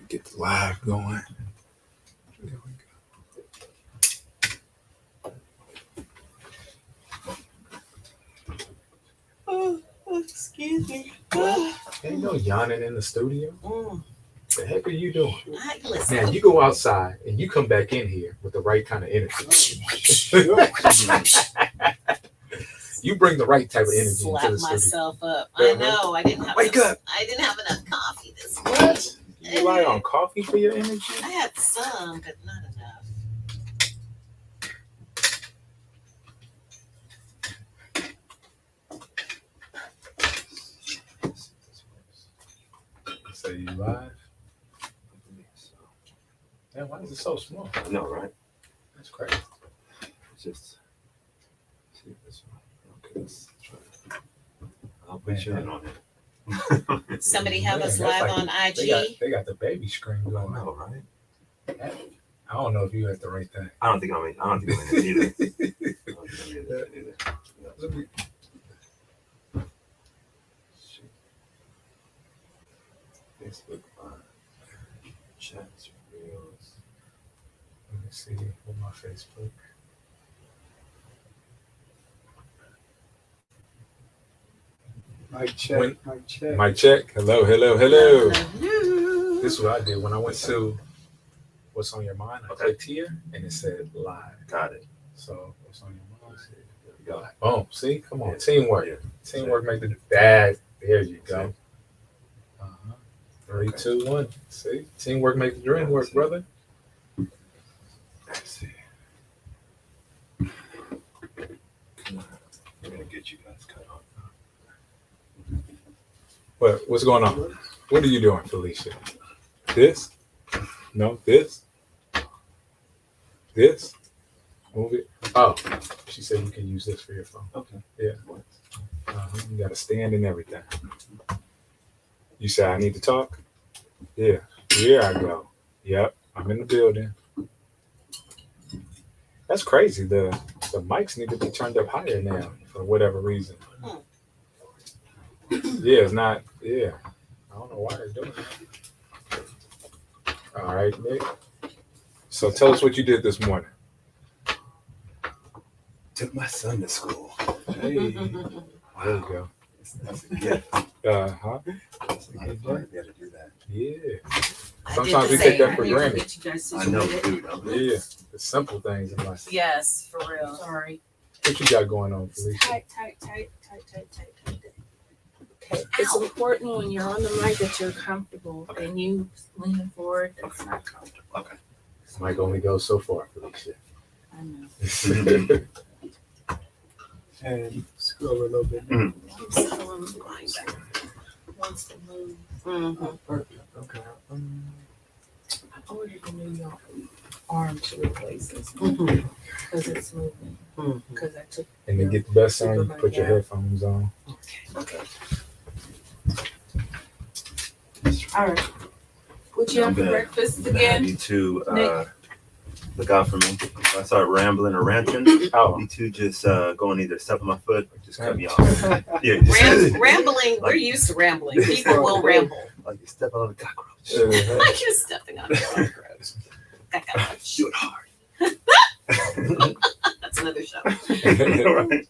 Get the live going. There we go. Excuse me. Ain't no yawning in the studio. The heck are you doing? Nicholas. Now you go outside and you come back in here with the right kind of energy. You bring the right type of energy Slap into the studio. myself up. I know. I didn't have. Wake up. I didn't have enough coffee this morning. What? You rely on coffee for your energy? I had some, but not enough. So you live? Man, why is it so small? I know, right? That's crazy. Just see this one. Okay, let's try it. I'll put you in on it. Somebody have us live like, on IG. They got the baby screen going on. All right. I don't know if you had the right thing. I don't think I'm in it either. Facebook chats, reels. Let me see with my Facebook. Mic check. Mic check. Hello. This is what I did when I went to What's on Your Mind. I clicked here and it said live. Got it. So what's on your mind? There we go. Boom. See, come on, teamwork. Yeah. Teamwork make the dad. There you go. 3, 2, 1. See, teamwork make the dream work, brother. Let's see. I'm gonna get you guys cut off. What's going on? What are you doing, Felicia? This? No, this? This? Move it. Oh, she said you can use this for your phone. Okay. Yeah. You got a stand and everything. You say I need to talk? Yeah. Here I go. Yep. I'm in the building. That's crazy. The mics need to be turned up higher now for whatever reason. Yeah, it's not. Yeah. I don't know why they're doing that. All right, Nick. So tell us what you did this morning. Took my son to school. Hey. There you go. That's a gift. Uh-huh. That's a gift. You got to do that. Yeah. Sometimes we take that for granted. I know, dude. Yeah. The simple things in life. Yes, for real. Sorry. What you got going on, Felicia? Tight. Okay. It's important when you're on the mic that you're comfortable and you leaning forward. That's not comfortable. Okay. This mic only goes so far, Felicia. I know. And scroll a little bit. Wants to move. Okay. I ordered a new arm to replace this because it's moving. Because I took. And to get the best sound, you put your headphones on. Okay. All right. What you have for breakfast again? You two Nick? look out for me. If I start rambling or ranting, you two just go and either step on my foot or just cut me off. Yeah, Rambling. We're used to rambling. People will ramble. Like you're stepping on a cockroach. Like you're stepping on a cockroach. Do it hard. That's another show. Right.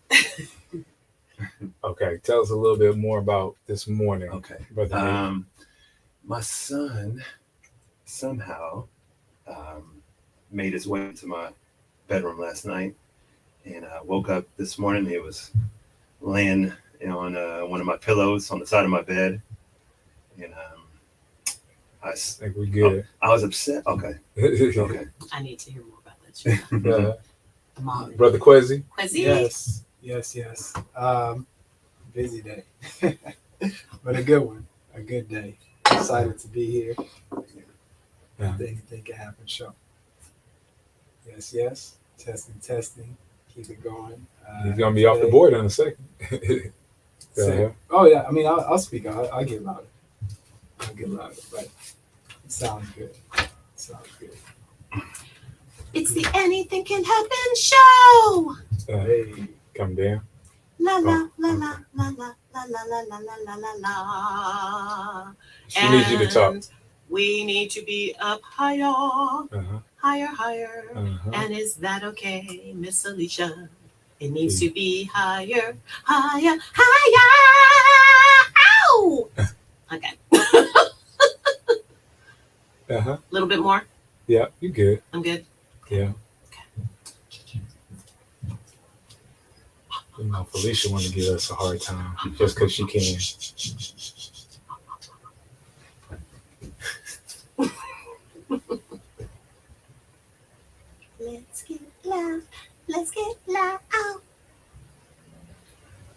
Okay, tell us a little bit more about this morning. Okay. Brother my son somehow made his way into my bedroom last night, and I woke up this morning. He was laying on one of my pillows on the side of my bed, and I think we good. I was upset. Okay. I need to hear more about that. Mom. Brother Quezzy. Yes. Busy day, but a good one. A good day. Excited to be here. Anything can happen. Sure. Yes. Testing. Keep it going. He's gonna be off the board in a second. Oh yeah. I mean, I'll speak. I'll get louder. But it sounds good. It's the Anything Can Happen show. Hey. Come down. La la la la la la la la la la la la la. She needs you to talk. We need to be up higher, Uh-huh. higher. Uh-huh. And is that okay, Miss Alicia? It needs to be higher. Ow! Okay. Uh-huh. A little bit more. Yeah, you good. I'm good. Yeah. You know, Felicia wanted to give us a hard time just because she can. Let's get loud. Let's get loud.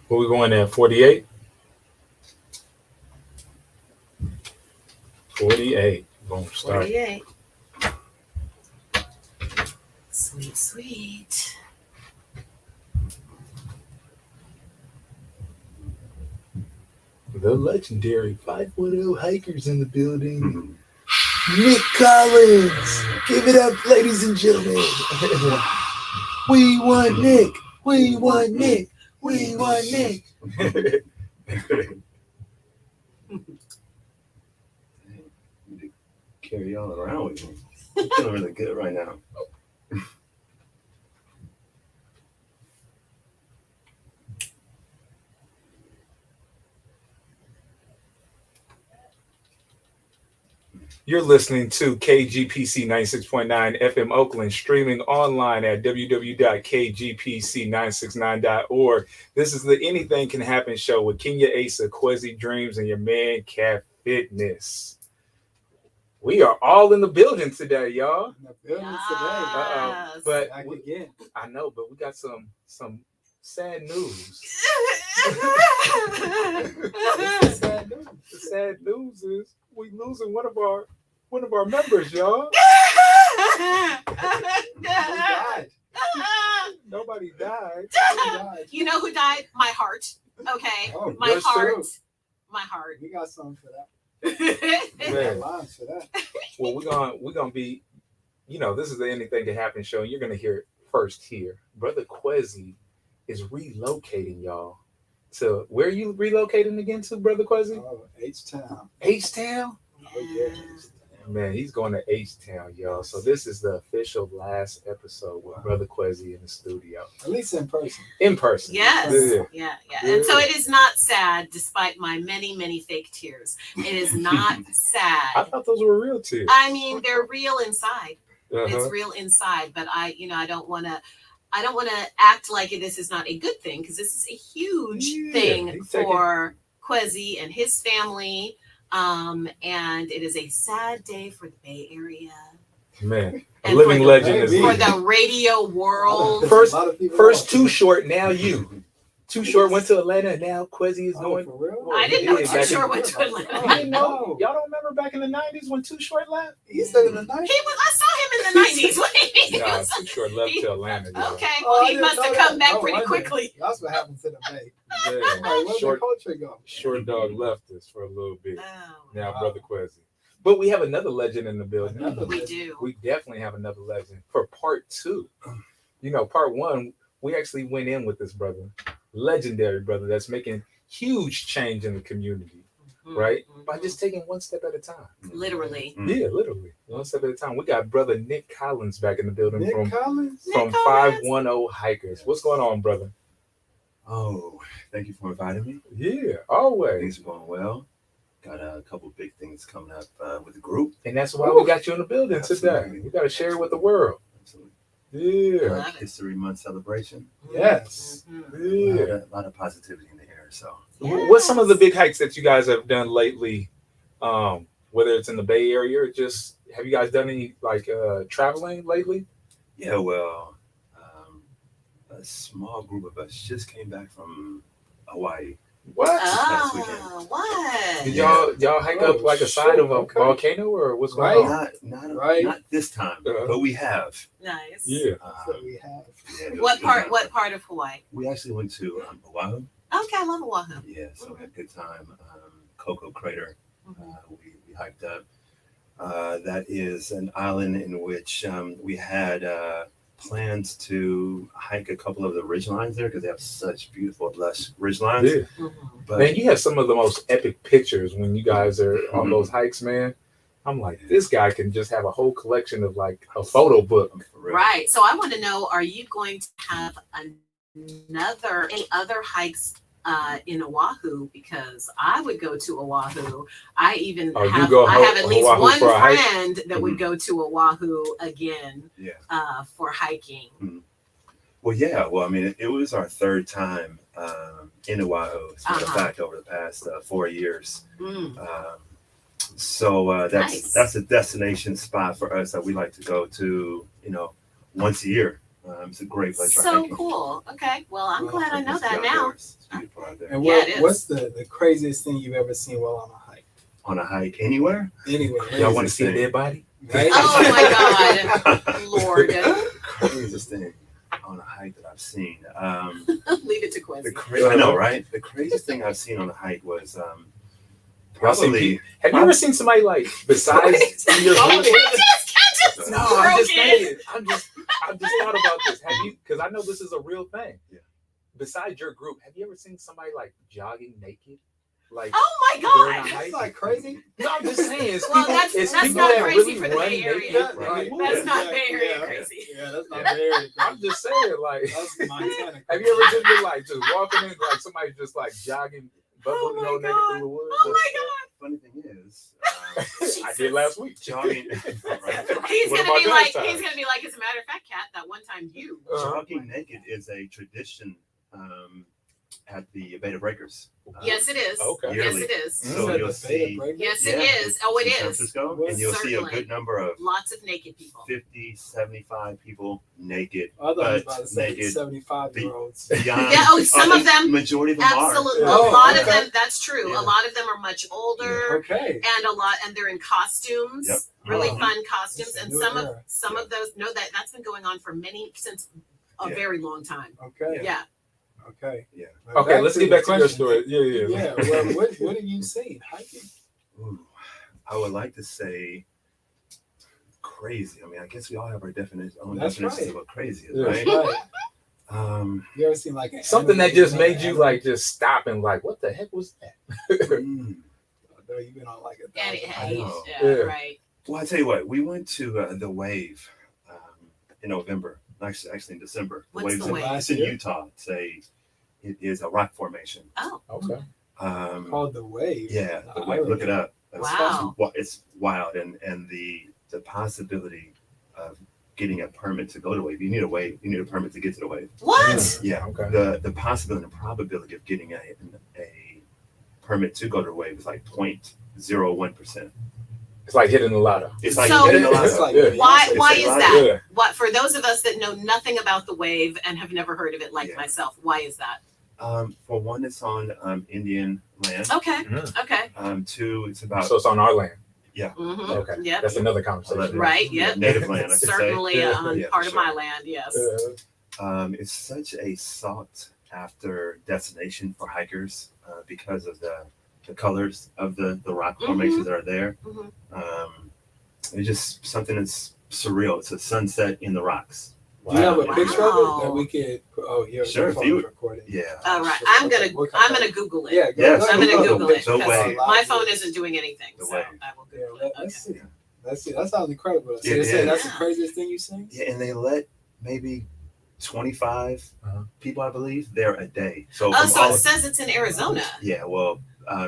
Where we going at? 48? 48. Boom, start. 48. Sweet, sweet. The legendary 510 hikers in the building. Nick Collins. Give it up, ladies and gentlemen. We want Nick. We want Nick. We want Nick. Carry y'all around with me. I'm feeling really good right now. You're listening to KGPC 96.9 FM Oakland, streaming online at www.kgpc969.org. This is the Anything Can Happen show with Kenya Asa, Kwesi Dreams, and your man, Cat Fitness. We are all in the building today, y'all. In the building Yes. But today. Back again. I know, but we got some sad news. What's the sad news? The sad news is we losing one of our members, y'all. Nobody died. You know who died? My heart. Okay. Oh, My yours heart. too? My heart. We got something for that. Oh, We got Man. lines for that. Well, we're gonna be, you know, this is the Anything Can Happen show. And you're gonna hear it first here. Brother Kwesi is relocating, y'all. To where are you relocating again to, Brother Kwesi? Oh, H-Town. H-Town? Oh, yeah. Man, he's going to H-Town, y'all. So this is the official last episode with Brother Kwesi in the studio. At least in person. In person. Yes. Yeah. Yeah. And so it is not sad, despite my many, many fake tears. It is not I sad. thought those were real tears. I mean, they're real inside. It's Uh-huh. real inside, but I don't want to act like this is not a good thing, because this is a huge Yeah, thing he's taking- for Kwesi and his family. And it is a sad day for the Bay Area Man, a and living for legend is for leaving. the radio world. First- A lot of people First lost. Too Short, now you. Too Short went to Atlanta, and now Kwesi is Oh, going. for real? I didn't know Yeah, Too back Short in- went to Atlanta. You didn't know? Y'all don't remember back in the 90s when Too Short left? He said in the night. I saw him in the 90s. Nah, Too Short left to Atlanta. Y'all. Okay, Oh, well, I he didn't must know have that. come back No pretty wonder. quickly. That's what happens in the Bay. Yeah. Like, where'd Short, the culture go? short dog left us for a little bit. Oh, Now, Wow. Brother Kwesi. But we have another legend in the building. Another we do. We definitely have another legend for part 2. You know, part 1, we actually went in with this brother, legendary brother that's making huge change in the community, right? By just taking one step at a time. Literally. Yeah, literally. One step at a time. We got brother Nick Collins back in the building Nick from Collins? Nick 510 Hikers. What's going on, brother? Oh, thank you for inviting me. Yeah, always. Things are going well. Got a couple big things coming up with the group. And that's why we got you in the building today. Absolutely. We got to share it with the world. Absolutely. Yeah. Love it. History Month celebration. Yes. Mhm. Yeah. A lot of positivity in the air. So What's some of the big hikes that you guys have done lately? Whether it's in the Bay Area or just, have you guys done any like traveling lately? yeah, well, a small group of us just came back from Hawaii. What? Last Oh, what? Did y'all hike up like a side of a Okay. volcano or what's going Right. on? Not this time, but we have. Nice. Yeah. That's what we have. Yeah, What part of Hawaii? We actually went to Oahu. Okay, I love Oahu. Yeah, so we had a good time. Cocoa Crater, we hiked up. That is an island in which we had plans to hike a couple of the ridgelines there because they have such beautiful, lush ridgelines. Yeah. Mhm. But Man, you have some of the most epic pictures when you guys are on those hikes, man. I'm like, this guy can just have a whole collection of like a photo book. For real. Right. So I want to know, are you going to have any other hikes in Oahu? Because I would go to Oahu. I even Oh, you have go I have at least Oahu one for a hike? friend that would go to Oahu again Yeah. for hiking. Well, yeah. Well, I mean, it was our third time in Oahu. As a matter of fact, over the past 4 years. Mm. So Nice. that's a destination spot for us that we like to go to, once a year. It's a great place for So hiking. cool. Okay. Well, I'm Well, glad I know It's that out now. there. It's beautiful out there. And Yeah, what, it is. what's the craziest thing you've ever seen while on a hike? On a hike anywhere? Anyway, Y'all want to see a dead body? right? Oh my God, Lord. Craziest thing on a hike that I've seen. Leave it to Quincy. I know, right? The craziest thing I've seen on a hike was Y'all seen probably. people- Have you ever seen somebody like besides in your Oh, group? just No, I'm just broken. saying. I just thought about this. Have you? Because I know this is a real thing. Yeah. Besides your group, have you ever seen somebody like jogging naked? Like Oh my during a God. hike? That's like crazy. No, I'm just saying. It's Well, people, that's- it's that's people not that crazy really for the run Bay Area. naked. Right. That's not Yeah, Bay Area yeah. crazy. Yeah, that's not Yeah. very I'm crazy. just saying, like, That's Montana. have you ever just been like just walking in, like somebody just like jogging, Oh my naked God. through the woods? Oh my God. Funny thing is, I did last week. jogging, right? He's What gonna about be that like, time? he's gonna be like, as a matter of fact, Kat, that one time you. Jogging naked is a tradition at the Beta Breakers. Yes, it is. Okay. Yes, Yearly. it is. So you'll see. Yes, Yeah, it is. Oh, it in is. San Francisco, and you'll see a Certainly. good number of Lots of naked people. 50, 75 people naked. I thought you was But about to say naked. 75-year-olds. Beyond, Yeah, oh, some of them- Majority of them Absolutely. are. Oh, a lot of okay. them, that's true. Yeah. A lot of them are much older. Okay. And they're in costumes, Yep. really Mhm. fun costumes, It's a and new some era. of those that's been going on for since a Yeah. very long time. Okay. Yeah. Okay. Yeah. Now Okay, let's get back to your question. story. Yeah. Yeah. Well, what have you seen hiking? Ooh, I would like to say crazy. I mean, I guess we all have our own definitions right. of what crazy is, Yeah. right? Right. You ever seen like an Something that animal- just made you like just stop and like, what the heck was that? Mm. No, you've been on like a And thousand I hikes. know. yeah, Yeah. right. Well, I tell you what, we went to the Wave in November. Actually in December. What's Wave's the Wave? It's in Last year? Utah. It is a rock formation. Oh, Okay. Called the Wave. Yeah, the I Wave. Look it remember. up. Wow. It's wild, and the possibility of getting a permit to go to Wave. You need a Wave. You need a permit to get to the Wave. what? Yeah. Okay. The possibility and the probability of getting a permit to go to the Wave is like 0.01%. It's like hitting the lotto. It's like So- hitting the It's lotto. like Yeah. Why It's is a lot. that? Yeah. What for those of us that know nothing about the Wave and have never heard of it like Yeah. myself, why is that? For one, it's on Indian land. Okay. Mhm. Okay. Two, it's about So it's on our land. Mm-hmm. Okay. Yep. That's another conversation. Right. Yep. native land. I could say. Certainly Yeah. on Yeah, part for of my sure. land. Yes. It's such a sought after destination for hikers because of the colors of the rock formations that are there. Mhm. It's just something that's surreal. It's a sunset in the rocks. Do you have a Wow. picture of it Wow. that we could? Oh, yeah. Sure, your if phone's you- recording. Yeah. All right. What I'm gonna kind of- Google it. Yeah. Yes. I'm gonna Google it. The because Wave. My phone isn't doing anything, The so Wave. I will Yeah, Google it. let's see. Yeah. Let's see. That sounds incredible. So It they say is. that's the Yeah. craziest thing you've seen? Yeah, and they let maybe 25 Uh-huh. people, I believe, there a day. So Oh, from so all it says it's in Arizona. yeah, well,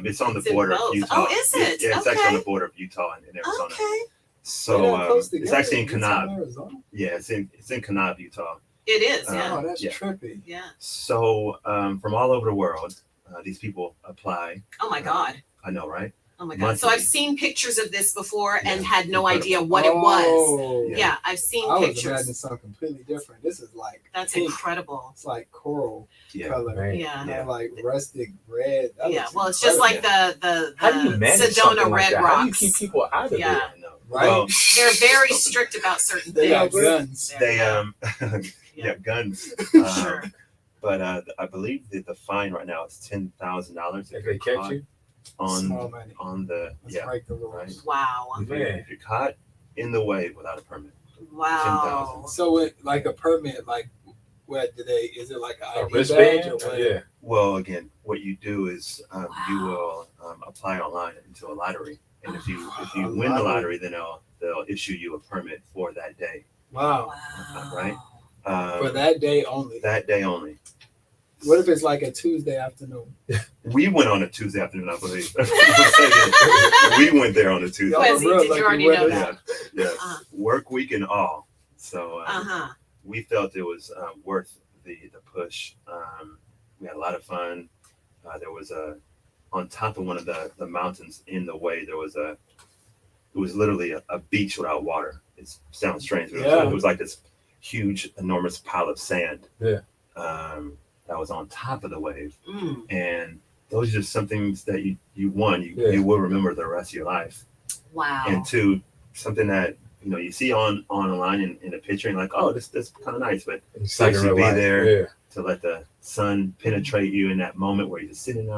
it's on the It's in border of both. Utah. Oh, is it? Yeah, it's actually on Okay. the border of Utah and Arizona. Okay. So They're that close it's together? actually in Utah and Kanab. Arizona? Yeah, it's in Kanab, Utah. It is. Yeah. Oh, that's Yeah. trippy. Yeah. So from all over the world, these people apply. Oh my God. I know, right? Oh my God. So monthly. I've seen pictures of this before and Yeah. had no Incredible. idea what it was. Oh. Yeah, I've seen I was pictures. imagining something completely different. This is like That's pink. incredible. It's like coral Yeah. color. Man. Yeah. Kind of like rustic red. That Yeah. looks Well, it's just like incredible. the How do you manage Sedona something like red that? rocks. How do you keep people out of Yeah. it? I know. Right? Well, They're very strict about certain They got things. guns. they Yeah. yeah, guns. Sure. But I believe that the fine right now is $10,000 If they catch you, Small on money. the Let's yeah. break the rules. Right. Wow. man. If you're caught in the Wave without a permit, Wow. So, like a permit, like what do they? Is it like an A ID badge wristband? or what? Yeah. well, again, what you do is you Wow. will apply online into a lottery. and if you I win the love it. lottery, then they'll issue you a permit for that day. Wow. Wow. Right. For that day only. That day only. What if it's like a Tuesday afternoon? We went on a Tuesday afternoon, I believe. We went there on a Tuesday. Y'all Quincy, real did lucky you already weather. know that? Yeah. Uh-huh. Work week and all. So Uh-huh. we felt it was worth the push. We had a lot of fun. There was on top of one of the mountains in the way, it was literally a beach without water. It sounds strange, but Yeah. it was like this huge, enormous pile of sand. Yeah. That was on top of the wave. Mm. And those are just some things that you Yeah. you will remember the rest of your life. Wow. And two, something that you see online in a picture and like, oh, this kind of nice, but You to actually be there Yeah. to let the sun penetrate you in that moment where you're just sitting there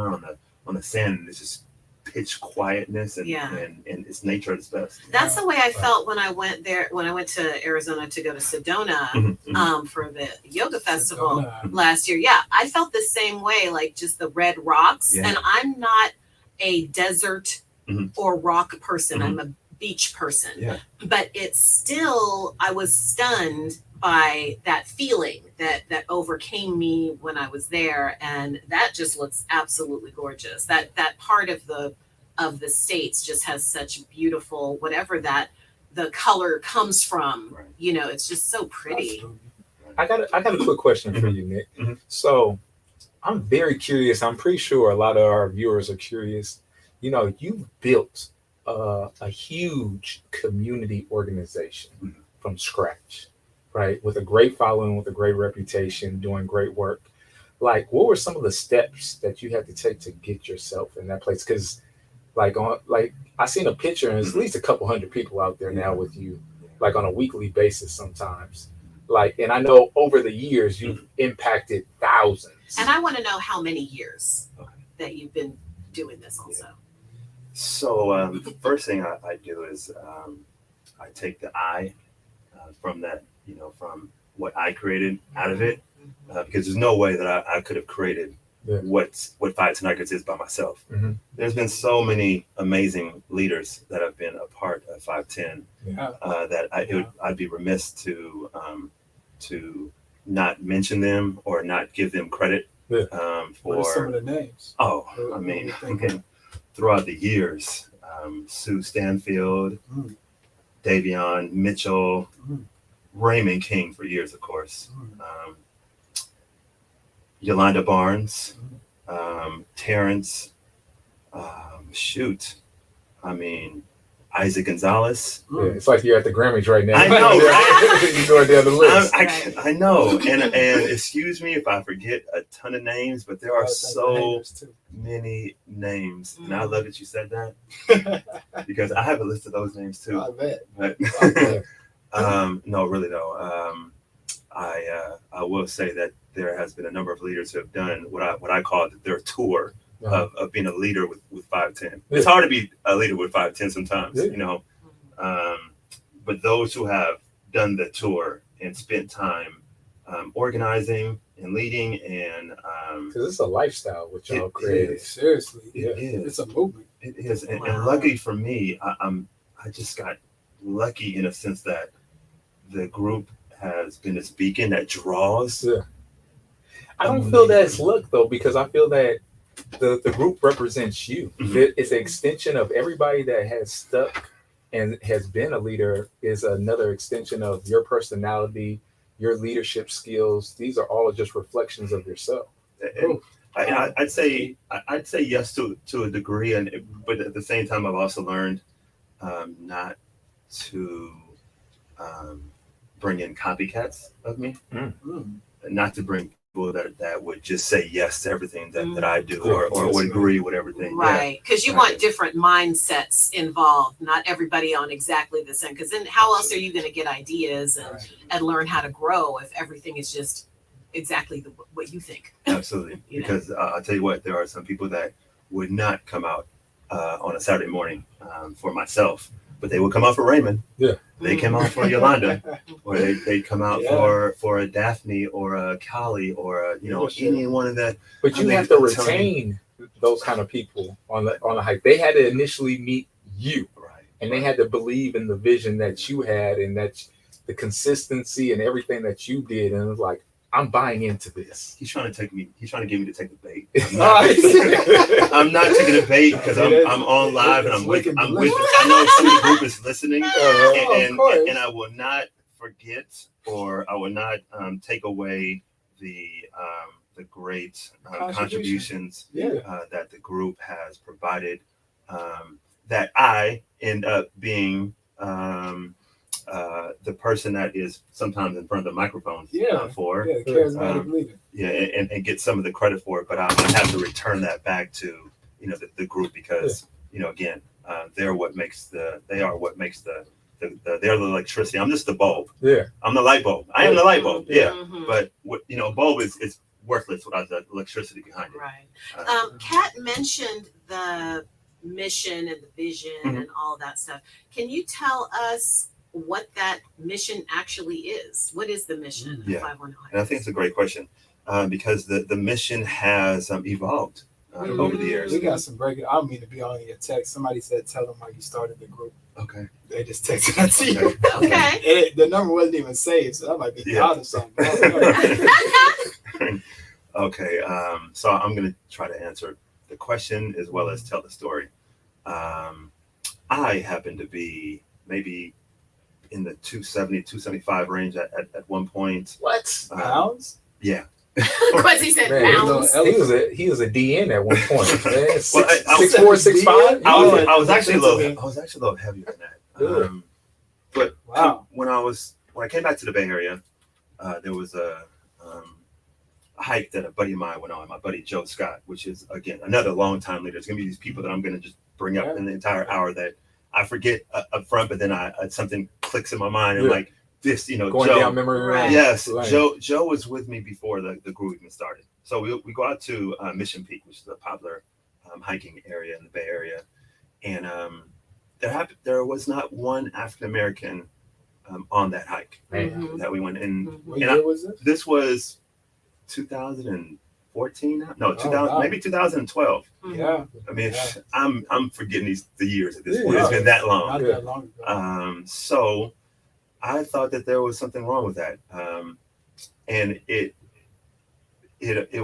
on the sand and it's just pitch quietness and Yeah. and it's nature at its best. That's the way I felt when I went there, when I went to Arizona to go to Sedona Mhm. for the yoga festival Sedona. last year. Yeah, I felt the same way, like just the red rocks. Yeah. And I'm not a desert Mhm. or rock person. Mhm. I'm a beach person. Yeah. But it's still, I was stunned by that feeling that overcame me when I was there, and that just looks absolutely gorgeous. That part of the states just has such beautiful, whatever that the color comes from. Right. It's just so pretty. Absolutely. I got a quick question for you, Nick. Mhm. So I'm very curious. I'm pretty sure a lot of our viewers are curious. You've built a huge community organization Mhm. from scratch, right? With a great following, with a great reputation, doing great work. Like, what were some of the steps that you had to take to get yourself in that place? Because, I seen a picture, and there's at least a couple hundred people out there now with you, like on a weekly basis sometimes. And I know over the years you've impacted thousands. And I want to know how many years Okay. that you've been doing this also. So first thing I do is I take the I from that, from what I created out of it, because there's no way that I could have created what 510 Records is by myself. Mhm. There's been so many amazing leaders that have been a part of 510 Yeah. that I'd be remiss to not mention them or not give them credit Yeah. What are some for. of the names? Oh, I mean, okay. Throughout the years, Sue Stanfield, Mm. Davion Mitchell, Mm. Raymond King for years, of course, Mm. Yolanda Barnes, Terrence, Isaac Gonzalez. Yeah, it's like you're at the Grammys right now. I know, right? You're going down the list. I know, and excuse me if I forget a ton of names, but there are so many names, and I love that you said that because I have a list of those names too. I bet. But no, really though, I will say that there has been a number of leaders who have done what I call their tour of being a leader with 510. It's hard to be a leader with 510 sometimes, but those who have done the tour and spent time organizing and leading and because it's a lifestyle which y'all created. Seriously, it is. It's a movement. It is, and Wow. lucky for me, I just got lucky in a sense that the group has been this beacon that draws. Yeah. I don't feel that's luck though, because I feel that the group represents you. Mhm. It's an extension of everybody that has stuck and has been a leader. Is another extension of your personality, your leadership skills. These are all just reflections of yourself. And I'd say yes to a degree, but at the same time, I've also learned not to bring in copycats of me, Mm. not to bring people that would just say yes to everything that I do Right. or would agree with everything. Right, because you Right. want different mindsets involved, not everybody on exactly the same. Because then, how else are you going to get ideas and learn how to grow if everything is just exactly what you think? Absolutely. You know. Because I'll tell you what, there are some people that would not come out on a Saturday morning for myself, but they would come out for Raymond. Yeah. They came out for Yolanda, or they'd come out Yeah. for a Daphne or a Callie or any one of that. But you have to retain those kind of people on the hike. They had to initially meet you. Right. And they had to believe in the vision that you had and that the consistency and everything that you did. And it was like, I'm buying into this. He's trying to get me to take the bait. I'm not taking the bait because I'm on live and I'm with I know City Group is listening, and I will not forget or I will not take away the great contributions that the group has provided. That I end up being the person that is sometimes in front of the microphone for. Yeah, the charismatic leader. Yeah, and get some of the credit for it, but I have to return that back to the group because again they are what makes the they're the electricity. I'm just the bulb. Yeah, I'm the light bulb. I am the light bulb. Yeah, Mhm. but what a bulb is worthless without the electricity behind it. Right. Kat mentioned the mission and the vision and all that stuff. Can you tell us what that mission actually is? What is the mission of 510 And I think it's a great question because the mission has evolved over the years. We got some breaking. I don't mean to be on your text. Somebody said, "Tell them why you started the group." Okay. They just texted that to you. Okay. The number wasn't even saved, so that might be out of something. Okay. So I'm going to try to answer the question as well as tell the story. I happen to be maybe in the 270, 275 range at one point. What? Pounds? Yeah. Quincy said pounds. He was a DN at one point. Man. Well, 6'4", 6'5". I was actually a little heavier than that. But when I came back to the Bay Area, there was a hike that a buddy of mine went on, my buddy Joe Scott, which is again another long-time leader. It's gonna be these people that I'm gonna just bring up in the entire hour that I forget up front, but then something clicks in my mind and like this, going Joe, down memory lane. Yes, Joe was with me before the group even started. So we go out to Mission Peak, which is a popular hiking area in the Bay Area, and there was not one African American on that hike that we went in. What year was this? This was 2014 now? No, 2000 maybe 2012. Yeah. I mean, I'm forgetting the years at this point. It's been that long. Not that long ago. So I thought that there was something wrong with that, and it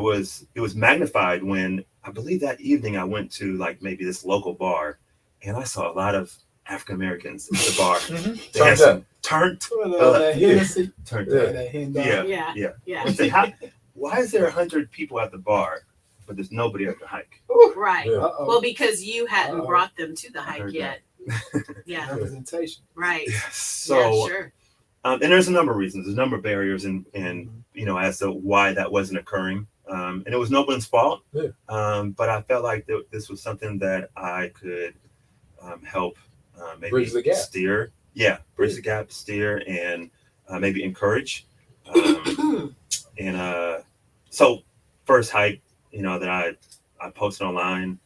was magnified when I believe that evening I went to like maybe this local bar, and I saw a lot of African Americans at the bar. They had some turned. I said, why is there 100 people at the bar, but there's nobody at the hike? Right. Well, because you hadn't brought them to the hike yet. Yeah. Representation. Right. So, sure. And there's a number of reasons. There's a number of barriers, and as to why that wasn't occurring. And it was no one's fault. But I felt like this was something that I could help maybe bridge the gap. Steer. Yeah, bridge the gap, steer, and maybe encourage. And so first hike, that I posted online,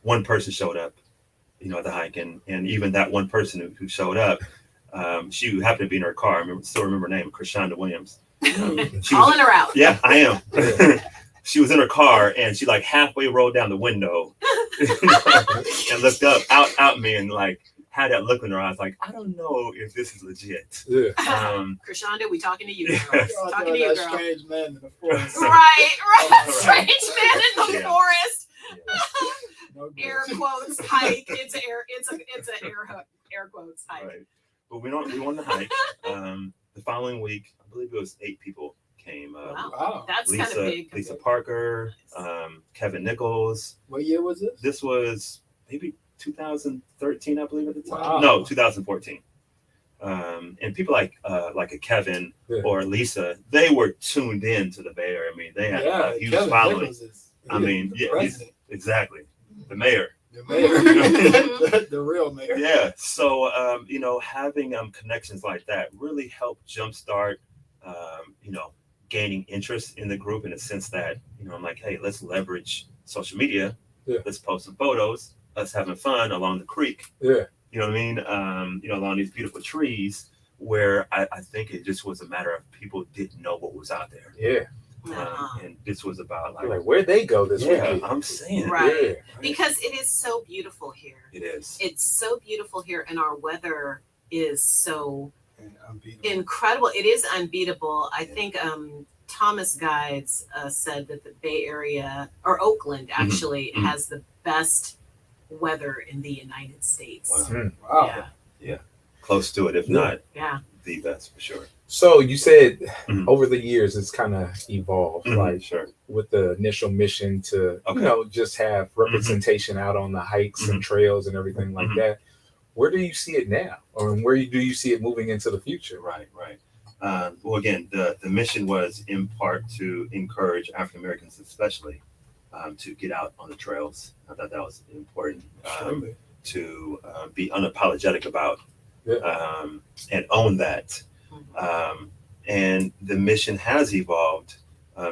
one person showed up, at the hike, and even that one person who showed up, she happened to be in her car. I still remember her name, Krishanda Williams. Calling her out. Yeah, I am. She was in her car and she like halfway rolled down the window and looked up out at me and like had that look in her eyes, like, I don't know if this is legit. Krishanda, we talking to you, girl. Talking to you, girl. Strange man in the forest. Right. Strange man in the forest. No Air quotes hike. It's an air quotes hike. Right. But we went on the hike. The following week, I believe it was 8 people came. Wow. That's kind of big. Lisa Parker, Kevin Nichols. What year was this? This was maybe 2013, I believe, at the time. Wow. No, 2014. And people like a Kevin or Lisa, they were tuned in to the Bay Area. I mean, they had a huge Kevin following. Exactly. The mayor. The mayor. The real mayor. Yeah. So, having connections like that really helped jumpstart, gaining interest in the group in the sense that, I'm like, hey, let's leverage social media. Yeah. Let's post some photos, us having fun along the creek. Yeah. You know what I mean? Along these beautiful trees where I think it just was a matter of people didn't know what was out there. Yeah. And this was about like where'd they go this weekend? I'm saying. Right. Yeah. Because it is so beautiful here. It is. It's so beautiful here, and our weather is so And unbeatable. incredible. It is unbeatable. I think Thomas Guides said that the Bay Area, or Oakland actually, has the best weather in the United States. Wow. Wow. Yeah. Close to it, if not Yeah. the best for sure. So you said Mhm. over the years it's kind of evolved, like Sure. with the initial mission to Okay. just have representation out on the hikes and trails and everything like that. Where do you see it now, or where do you see it moving into the future? Right. Well, again, the mission was in part to encourage African Americans, especially, to get out on the trails. I thought that was important Surely. to be unapologetic about and own that. And the mission has evolved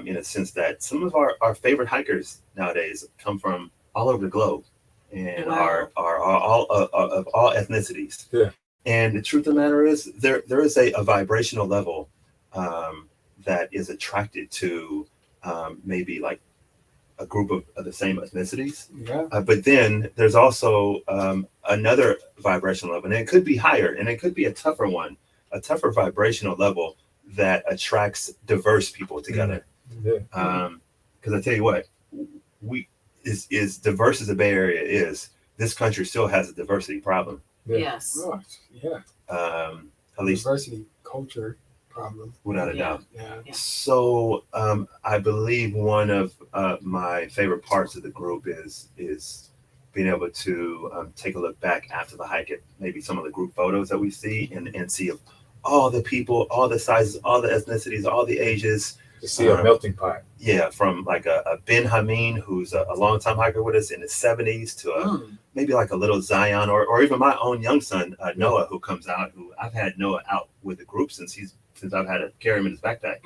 in a sense that some of our favorite hikers nowadays come from all over the globe and are all of all ethnicities. Yeah. And the truth of the matter is there is a vibrational level that is attracted to maybe like a group of the same ethnicities. Yeah. But then there's also another vibrational level, and it could be higher, and it could be a tougher one, a tougher vibrational level that attracts diverse people together. Yeah. Because I tell you what, we is diverse as the Bay Area is, this country still has a diversity problem. Yeah. Yes. Oh, yeah. At least Diversity culture problem. without a Yeah. doubt. Yeah. So I believe one of my favorite parts of the group is being able to take a look back after the hike at maybe some of the group photos that we see and see of all the people, all the sizes, all the ethnicities, all the ages. To see a melting pot. Yeah, from like a Ben Hameen, who's a longtime hiker with us in his 70s, to maybe like a little Zion, or even my own young son, Noah, who comes out, who I've had Noah out with the group since I've had to carry him in his backpack.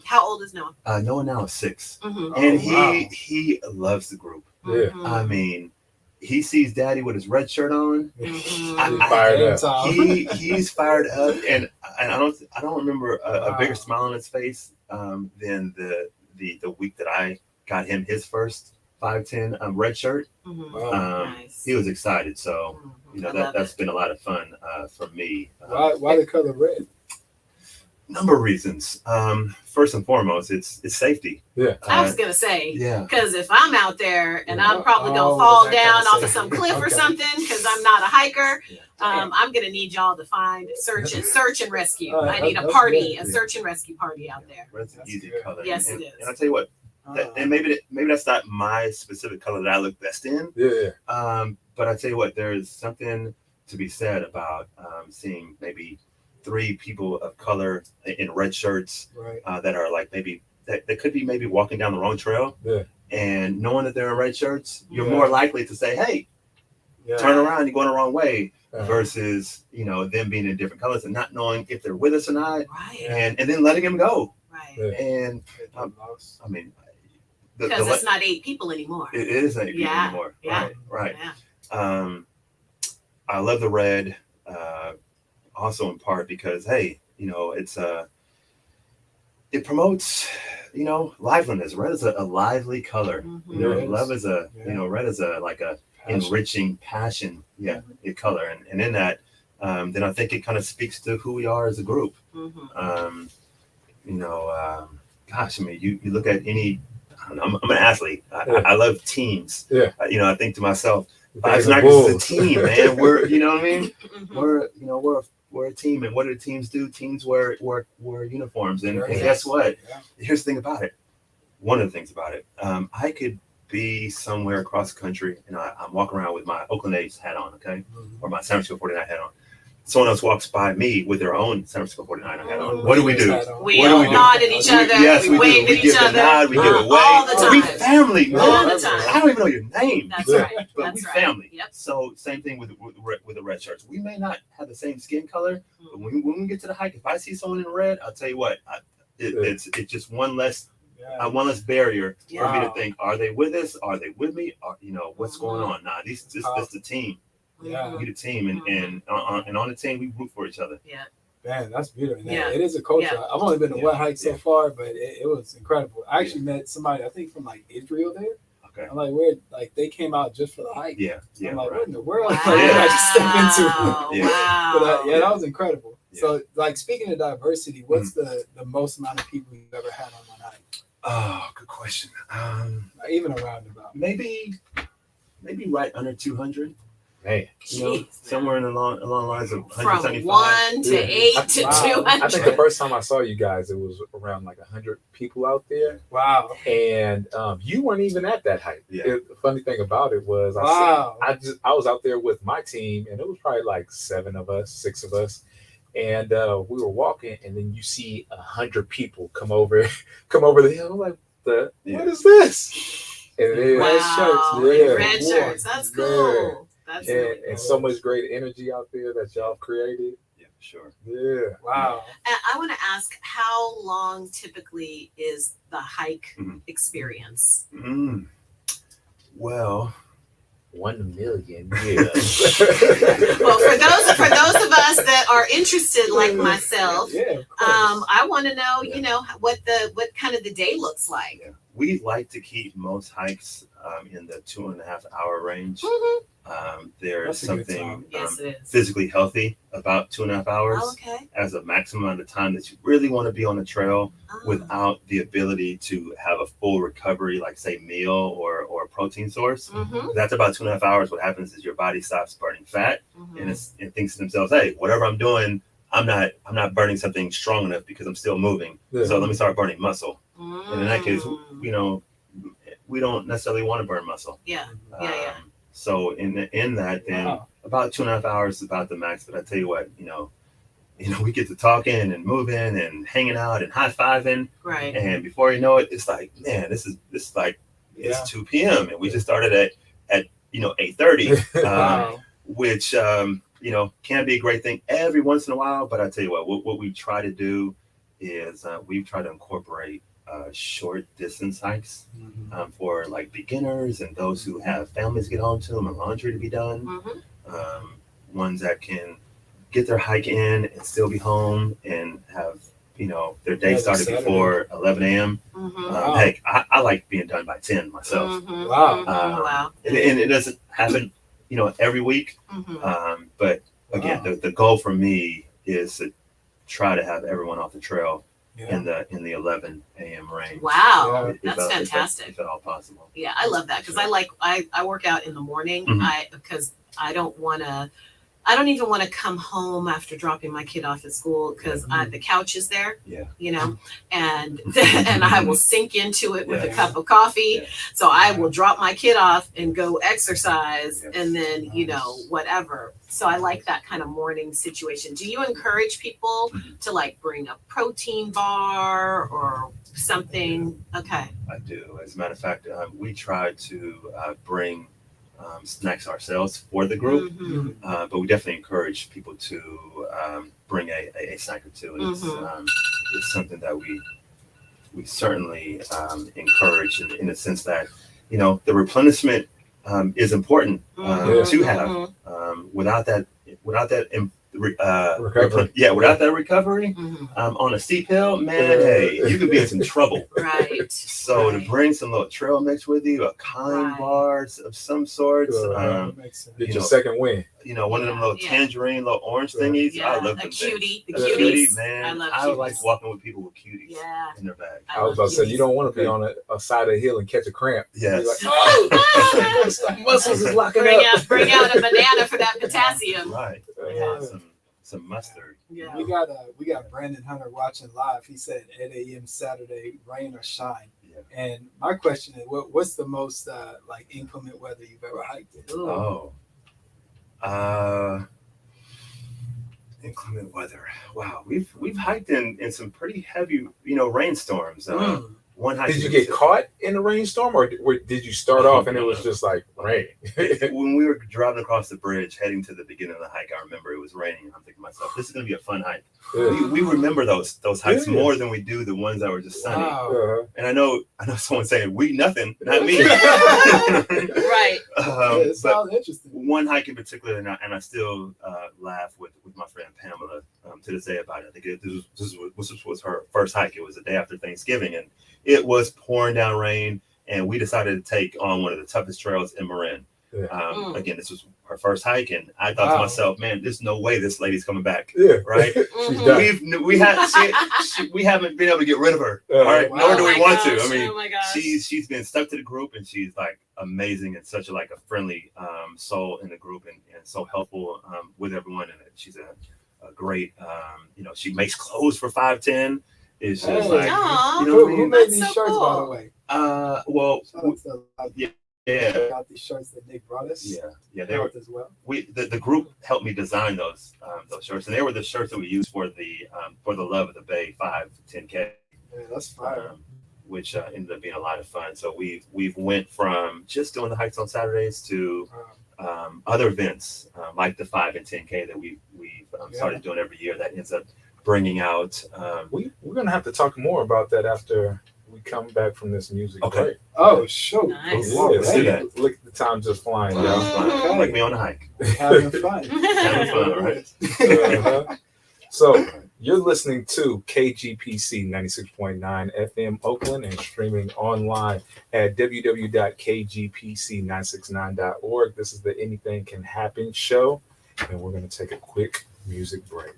How old is Noah? Noah now is 6. Mm-hmm. And wow. he loves the group. Yeah. I mean, he sees daddy with his red shirt on. Mhm. Fired up. He's fired up, and I don't remember a bigger smile on his face than the week that I got him his first 5'10" red shirt. Wow. Nice. He was excited, so you know I love that's it. been a lot of fun for me. Why the color red? Number of reasons. First and foremost, it's safety. Yeah. I was gonna say, Yeah. because if I'm out there and I'm probably gonna Oh, fall that down kinda off of safety. some cliff or Okay. something, because I'm not a hiker, Yeah. I'm gonna need y'all to find search and rescue. Oh, I need a that's party, good. a search and rescue party out there. Red's an That's easy good. color. Yes, and, it is. And I tell you what, and maybe that's not my specific color that I look best in. Yeah. But I tell you what, there is something to be said about seeing maybe 3 people of color in red shirts Right. that are like maybe that could be maybe walking down the wrong trail. Yeah. And knowing that they're in red shirts, you're Yeah. more likely to say, "Hey, Yeah. turn around, you're going the wrong way," Uh-huh. versus them being in different colors and not knowing if they're with us or not, Right. and then letting them go. Right. Yeah. And Get them lost. I mean, Because it's not 8 people anymore. it isn't people Yeah, anymore. yeah. Right. Yeah. I love the red, also in part because hey, it's it promotes liveliness. Red is a lively color. Mhm. Yes. Love is red is like a Passion. enriching passion. Yeah, a color, and in that, then I think it kind of speaks to who we are as a group. Mhm. Gosh, I mean, you look at any. I don't know, I'm an athlete. Yeah. I love teams. Yeah. I think to myself, Five Five Snipers is a team, man. We're, you know what I mean? Mhm. We're a team, and what do teams do? Teams wear uniforms, and Right. guess what? Yeah. Here's the thing about it. One of the things about it, I could be somewhere across the country, and I'm walking around with my Oakland A's hat on, okay, Mhm. or my San Francisco 49 hat on. Someone else walks by me with their own San Francisco 49 hat on. Mhm. What do we do? Hat on. We What do all we do? nod at each other. Yes, we we wave do. at We give each the other. nod. We give Yeah. a wave. All the We time. family, man. All the That's time. I don't even know your name. That's Yeah. right. But That's we right. family. Yep. So same thing with the red shirts. We may not have the same skin color, but when we get to the hike, if I see someone in red, I'll tell you what, it's just one less barrier for Yeah. me to think: are they with us? Are they with me? Or, what's going on? Nah, this the team. Yeah. Mhm. We the team, and on the team we root for each other. Yeah. Man, that's beautiful. Yeah. It is a culture. Yeah. I've only been to Yeah. one hike so Yeah. far, but it was incredible. I actually met somebody, I think from like Israel there. Okay. I'm like, where like they came out just for the hike. Yeah. Yeah. I'm like, Right. what in the world? Wow. Like, did I just step into? Yeah. Wow. But that was incredible. Yeah. So, like, speaking of diversity, what's the most amount of people you've ever had on one hike? Oh, good question. Like, even a roundabout. Maybe right under 200. Man, You know, Jeez, somewhere along the lines of From 175. 1 to Yeah. 8 to Wow. 200. I think the first time I saw you guys, it was around like 100 people out there, Wow. and you weren't even at that height. Yeah. The funny thing about it was, Wow. I was out there with my team, and it was probably like 6 of us, and we were walking, and then you see 100 people come over the hill. I'm like, what is this? And then, Wow. Yeah. Red shirts. That's cool. That's really and cool. so much great energy out there that y'all created. Yeah, for sure. Yeah. Wow. And I want to ask, how long typically is the hike Mhm. experience? Well, 1 million years. Well, for those of us that are interested, like myself, Yeah. Of course. I want to know, Yeah. what kind of the day looks like. yeah. We like to keep most hikes in the 2.5 hour range. Mhm. There's That's a good something time. Yes, it is. physically healthy about 2.5 hours Oh, okay. as a maximum amount of time that you really want to be on the trail Oh. without the ability to have a full recovery, like say meal or a protein source. Mhm, That's about 2.5 hours. What happens is your body stops burning fat mhm. and it thinks to themselves, hey, whatever I'm doing, I'm not burning something strong enough because I'm still moving. Yeah. So let me start burning muscle. And in that case, Mm. we don't necessarily want to burn muscle. Yeah. Yeah. So in that, then Wow. about 2.5 hours is about the max. But I tell you what, we get to talking and moving and hanging out and high fiving, Right. and before you know it, it's like, man, this is like Yeah. it's 2 p.m. and we just started at 8:30, Wow. which can be a great thing every once in a while. But I tell you what we try to do is we try to incorporate short distance hikes Mhm. for like beginners and those who have families to get home to them and laundry to be done. Mhm. Ones that can get their hike in and still be home and have their day Yeah, started Saturday. before 11 a.m. Mhm. Wow. Heck, I like being done by 10 myself. Mhm. Wow. Mhm. Wow. And it doesn't happen every week. Mhm. But again, Wow. the goal for me is to try to have everyone off the trail Yeah. in the 11 a.m. range. Wow. If That's fantastic. if at all possible. Yeah, I love that because I work out in the morning. Mhm. Because I don't even want to come home after dropping my kid off at school because the couch is there. Yeah. And and I will sink into it with a Yeah. cup of coffee. Yeah. So I will drop my kid off and go exercise, Yes. and then whatever. So I like that kind of morning situation. Do you encourage people Mhm. to like bring a protein bar or something? Okay. I do. As a matter of fact, we try to bring snacks ourselves for the group, Mhm. but we definitely encourage people to bring a snack or two. And it's something that we certainly encourage in the sense that the replenishment is important Mhm. to have. Mhm. Without that Recovery. without that recovery Mhm. on a steep hill, man, hey, you could be in some trouble. Right. So to Right. bring some little trail mix with you, a kind Right. bars of some sorts, That makes sense. Get you your know, second win. one of them little Yeah. tangerine, little orange Yeah. thingies. Yeah, I love a them cutie, things. the A cuties. cutie, man. I love I like cuties. walking with people with cuties Yeah. in their bag. I was about to say, you don't want to be on a side of the hill and catch a cramp. Yes. Be like, oh, my muscles is locking up. Bring out a banana for that potassium. Right. Yeah. Some mustard. Yeah. We got Brandon Hunter watching live. He said 8 a.m. Saturday, rain or shine. Yeah. And my question is, what's the most like inclement weather you've ever hiked in? Ooh. Inclement weather. Wow, we've hiked in some pretty heavy, rainstorms. One hike. Did you get caught in the rainstorm, or did you start off and it was just like rain? When we were driving across the bridge heading to the beginning of the hike, I remember it was raining. I'm thinking to myself, this is going to be a fun hike. Yeah. We remember those hikes Yeah. more than we do the ones that were just sunny. Wow. Uh-huh. And I know someone saying, we nothing, not me. Right. Yeah, it But sounds interesting. one hike in particular, and I still laugh with my friend Pamela, to this day about it. I think this was her first hike. It was the day after Thanksgiving, and it was pouring down rain. And we decided to take on one of the toughest trails in Marin. Yeah. Again, this was her first hike, and I thought to myself, "Man, there's no way this lady's coming back." Yeah. Right? She's done. We haven't been able to get rid of her. All right, Wow. nor do we Oh my want to. gosh, I mean, oh my gosh. she's been stuck to the group, and she's like amazing and such a friendly soul in the group, and so helpful with everyone. And she's a great, she makes clothes for 5'10". It's just Hey. like, Aw. you know what I Who mean? made That's these so shirts, by the cool. way? Well, Shout out to yeah. check out these shirts that Nick brought us. Yeah, they were. as well. The group helped me design those shirts, and they were the shirts that we used for the Love of the Bay 5-10K, Yeah, that's fire. which ended up being a lot of fun. So we've went from just doing the hikes on Saturdays to other events like the 5 and 10K that we've started doing every year. That ends up bringing out. We're gonna have to talk more about that after we come back from this music Okay. break. Oh, shoot. Nice. Yeah, Let's do that. Look at the time just flying, y'all. Okay. Like me on a hike. Having fun. Having fun, right? Uh-huh. So you're listening to KGPC 96.9 FM Oakland and streaming online at www.kgpc969.org. This is the Anything Can Happen show, and we're going to take a quick music break.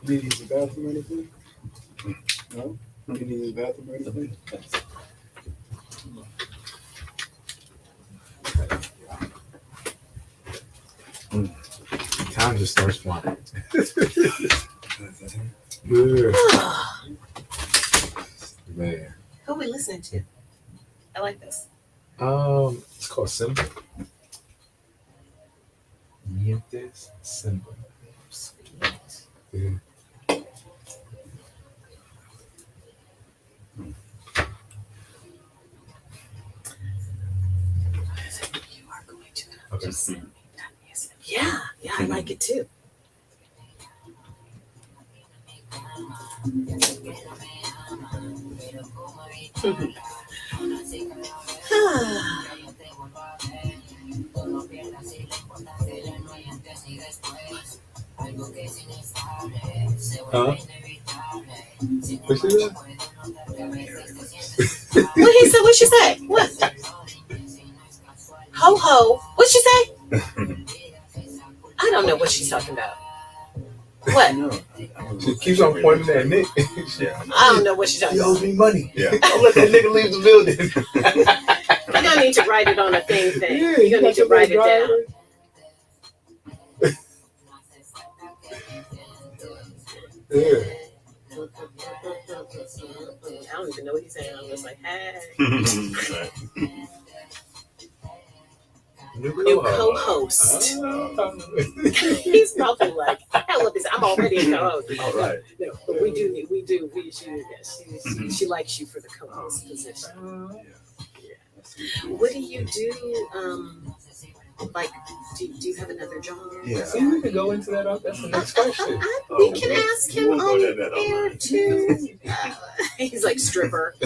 Did he use the bathroom or anything? No? Did he use the bathroom or anything? Time just starts flying. Man. Who are we listening to? I like this. It's called Simba. Mientes Simba. Sweet. Yeah. You are going to Okay. just send me that music. Yeah, I like it too. Huh? What's that? What he said? What she say? What? Ho ho. What she say? I don't know what she's talking about. What? She keeps on pointing at Nick. I don't know what she's talking He about. owes me money. Yeah. Don't let that nigga leave the building. You're gonna need to write it on a thing. Yeah, You're gonna need to write it down. Yeah. I don't even know what he's saying. I'm just like, hey. New co-host. He's probably like, hell of this. I'm already a co-host. All right. No, but we she likes you for the co-host position. What do you do? Like, do you have another job? Yeah. See, we can go into that. That's the next question. We can ask him we'll go on to that air online. too. He's like stripper.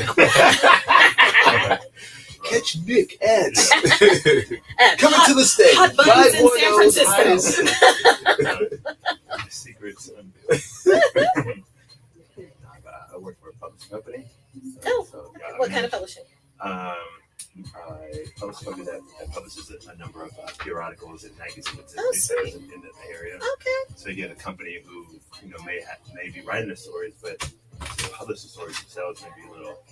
Catch Nick ads. At Coming to the stage. Hot Buttons in San 510 Francisco. Secrets. I work for a publishing company. Oh, what kind of publishing? I publish a company that publishes a number of periodicals and magazines and newspapers in the area. Okay. So you get a company who may be writing the stories, but to publish the stories themselves may be a little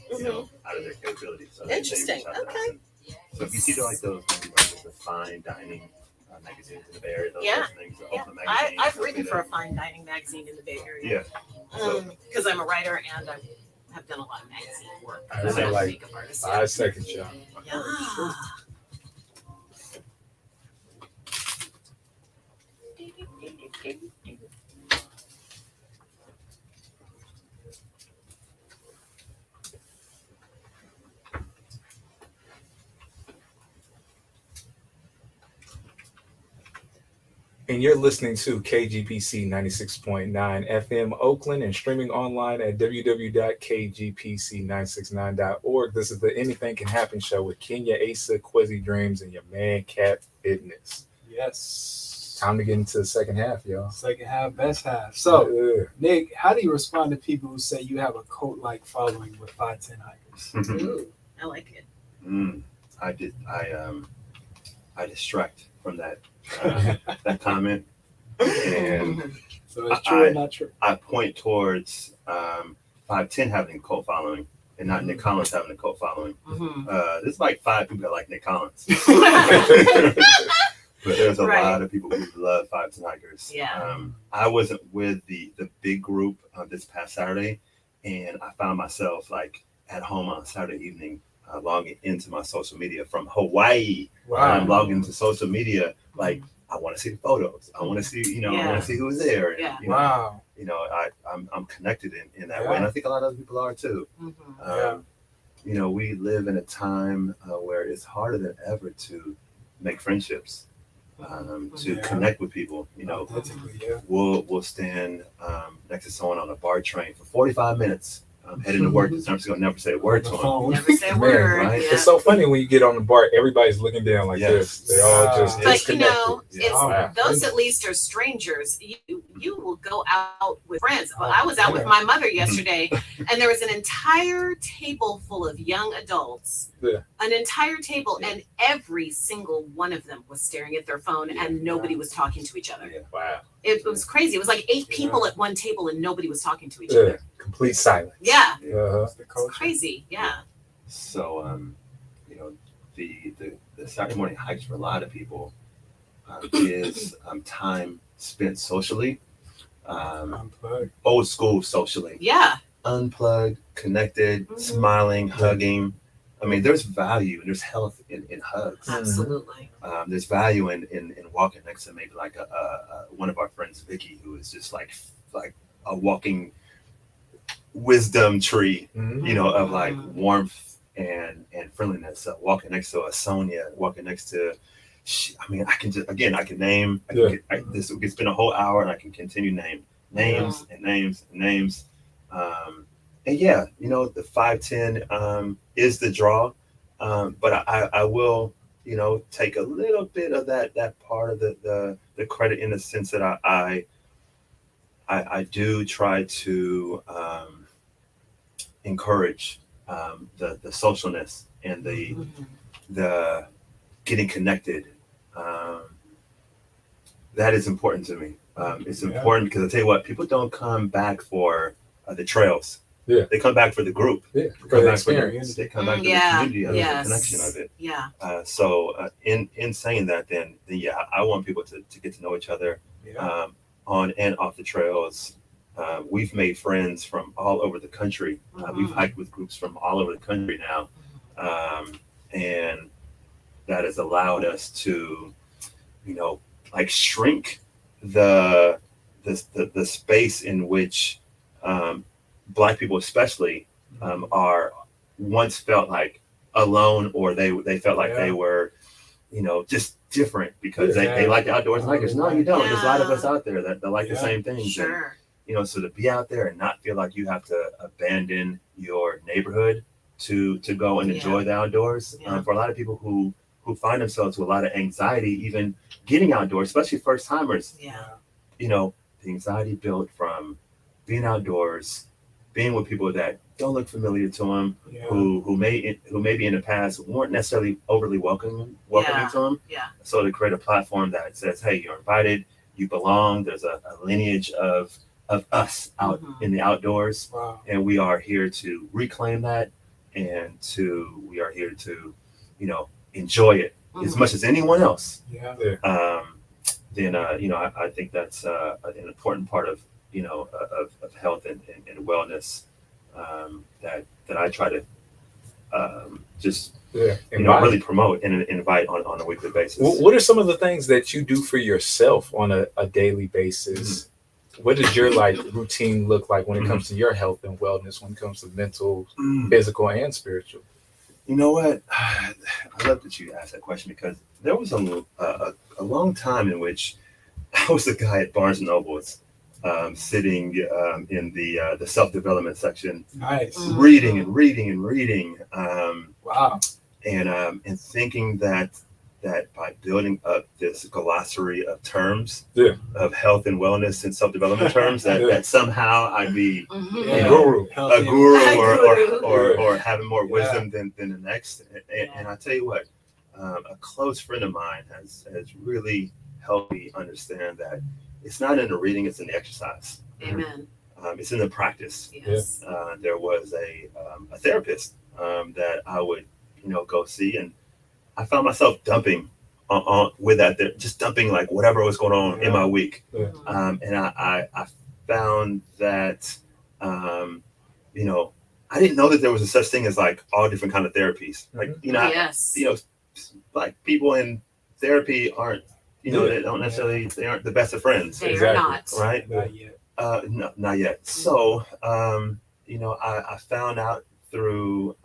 out of their capability. So Interesting. Okay. So if you see like those maybe like the fine dining magazines in the Bay Area, those things, Yeah. Oakland magazine, I've written for a fine dining magazine in the Bay Area. Yeah. Because I'm a writer and I have done a lot of magazine work. I I'm say a like makeup artist. 5 seconds, y'all. Yeah. And you're listening to KGPC 96.9 FM Oakland and streaming online at www.kgpc969.org. This is the Anything Can Happen show with Kenya, Asa, Quizzy Dreams, and your man, Cat Fitness. Yes. Time to get into the second half, y'all. Second half, best half. So, Nick, how do you respond to people who say you have a cult-like following with 5'10" hikers? Ooh, I like it. I distract from that that comment, and So it's true or not true? I point towards 5'10" having a cult following, and not Nick Collins having a cult following. Mhm. There's like 5 people that like Nick Collins, but there's a Right. lot of people who love 5'10" hikers. Yeah. I wasn't with the big group this past Saturday, and I found myself like at home on Saturday evening, logging into my social media from Hawaii. I'm logging into social media like I want to see the photos. I want to see, I Yeah. want to see who was there. And, Yeah. Wow. I'm connected in that Yeah. way, and I think a lot of other people are too. Mhm. We live in a time where it's harder than ever to make friendships, to Yeah. connect with people. Authentically, yeah. We'll stand next to someone on a BART train for 45 minutes, heading to work. This nurse gonna never say a word to The him. phone. Never say a Man, word. right? Yeah. It's so funny when you get on the BART, everybody's looking down like Yes. this. They all just But disconnected. it's Wow. those at least are strangers. You will go out with friends. Well, Oh, I was out with yeah. my mother yesterday, and there was an entire table full of young adults. Yeah. An entire table, Yeah. and every single one of them was staring at their phone, Yeah. and nobody was talking to each other. Yeah. Wow. It was crazy. It was like 8 people Yeah. at one table, and nobody was talking to each Yeah. other. Complete silence. Yeah, Uh-huh. It's the it's culture. crazy. Yeah. So, the Saturday morning hikes for a lot of people is time spent socially, Unplugged. old school socially, Yeah. unplugged, connected, Mhm. smiling, hugging. I mean, there's value and there's health in hugs. Absolutely. There's value in walking next to maybe like a one of our friends, Vicky, who is just like a walking wisdom tree, Mhm. of like warmth and friendliness. Walking next to a Sonia, walking next to, I can just I can name. This we could spend a whole hour, and I can continue names and names and names. And yeah, the 5'10" is the draw, but I will take a little bit of that part of the credit in the sense that I do try to encourage the socialness and Mhm. the getting connected. That is important to me. It's Yeah. important because I tell you what, people don't come back for the trails. Yeah. They come back for the group. Yeah. They For come the back for experience. they come back for the Yeah. community of it, Yes. the connection of it. Yeah. So in saying that, then yeah, I want people to get to know each other Yeah. on and off the trails. We've made friends from all over the country. We've Mhm. hiked with groups from all over the country now, and that has allowed us to, like shrink the space in which Black people, especially, are once felt like alone, or they felt like they were, just different because they like the outdoors and hikers. No, you don't. There's a lot of us out there that like the same things. Sure. And, so to be out there and not feel like you have to abandon your neighborhood to go and enjoy the outdoors. Yeah. For a lot of people who find themselves with a lot of anxiety, even getting outdoors, especially first timers, Yeah. the anxiety built from being outdoors, being with people that don't look familiar to them, Yeah. who maybe in the past weren't necessarily overly welcoming Yeah. to them. Yeah. So to create a platform that says, hey, you're invited, you belong. There's a lineage of us out Mhm. in the outdoors, Wow. and we are here to reclaim that, and we are here to, enjoy it as Mhm. much as anyone else. Yeah. Then I think that's an important part of of health and wellness, that I try to just Yeah. really promote and invite on a weekly basis. What are some of the things that you do for yourself on a daily basis? What does your routine look like when it comes to your health and wellness, when it comes to mental, physical, and spiritual? You know what? I love that you asked that question, because there was a long time in which I was the guy at Barnes and Noble's, sitting in the self-development section, Nice. reading and reading and reading, Wow. and thinking that by building up this glossary of terms of health and wellness and self-development terms, that somehow I'd be Mhm. Yeah. Guru. a guru Guru. or having more wisdom than the next. And I tell you what, a close friend of mine has really helped me understand that it's not in the reading, it's in the exercise. Amen. It's in the practice. Yes. There was a therapist that I would, go see, and I found myself dumping on with that, just dumping like whatever was going on in my week. Yeah. And I found that, I didn't know that there was a such thing as like all different kind of therapies. Like, Yes. like people in therapy aren't, they don't necessarily, they aren't the best of friends. They Exactly. are not. Right? Not yet. No, not yet. So, I found out through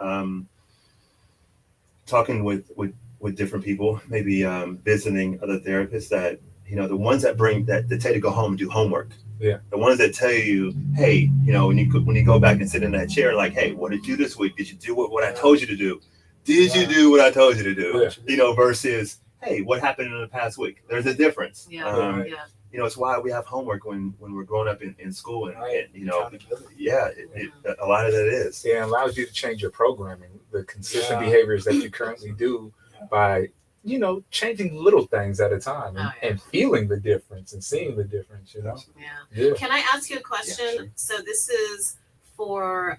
talking with different people, maybe visiting other therapists, that the ones that tell you to go home and do homework. Yeah. The ones that tell you, hey, when you go back and sit in that chair, like, hey, what did you do this week? Did you do what I told you to do? Did you do what I told you to do? Yeah. Versus, hey, what happened in the past week? There's a difference. Yeah. It's why we have homework when we're growing up in school, and Accountability. a lot of that is. Yeah, it allows you to change your programming, the consistent Yeah. behaviors that you currently do by, changing little things at a time and feeling the difference and seeing the difference, Yeah. Yeah. Can I ask you a question? Yeah, sure. So this is for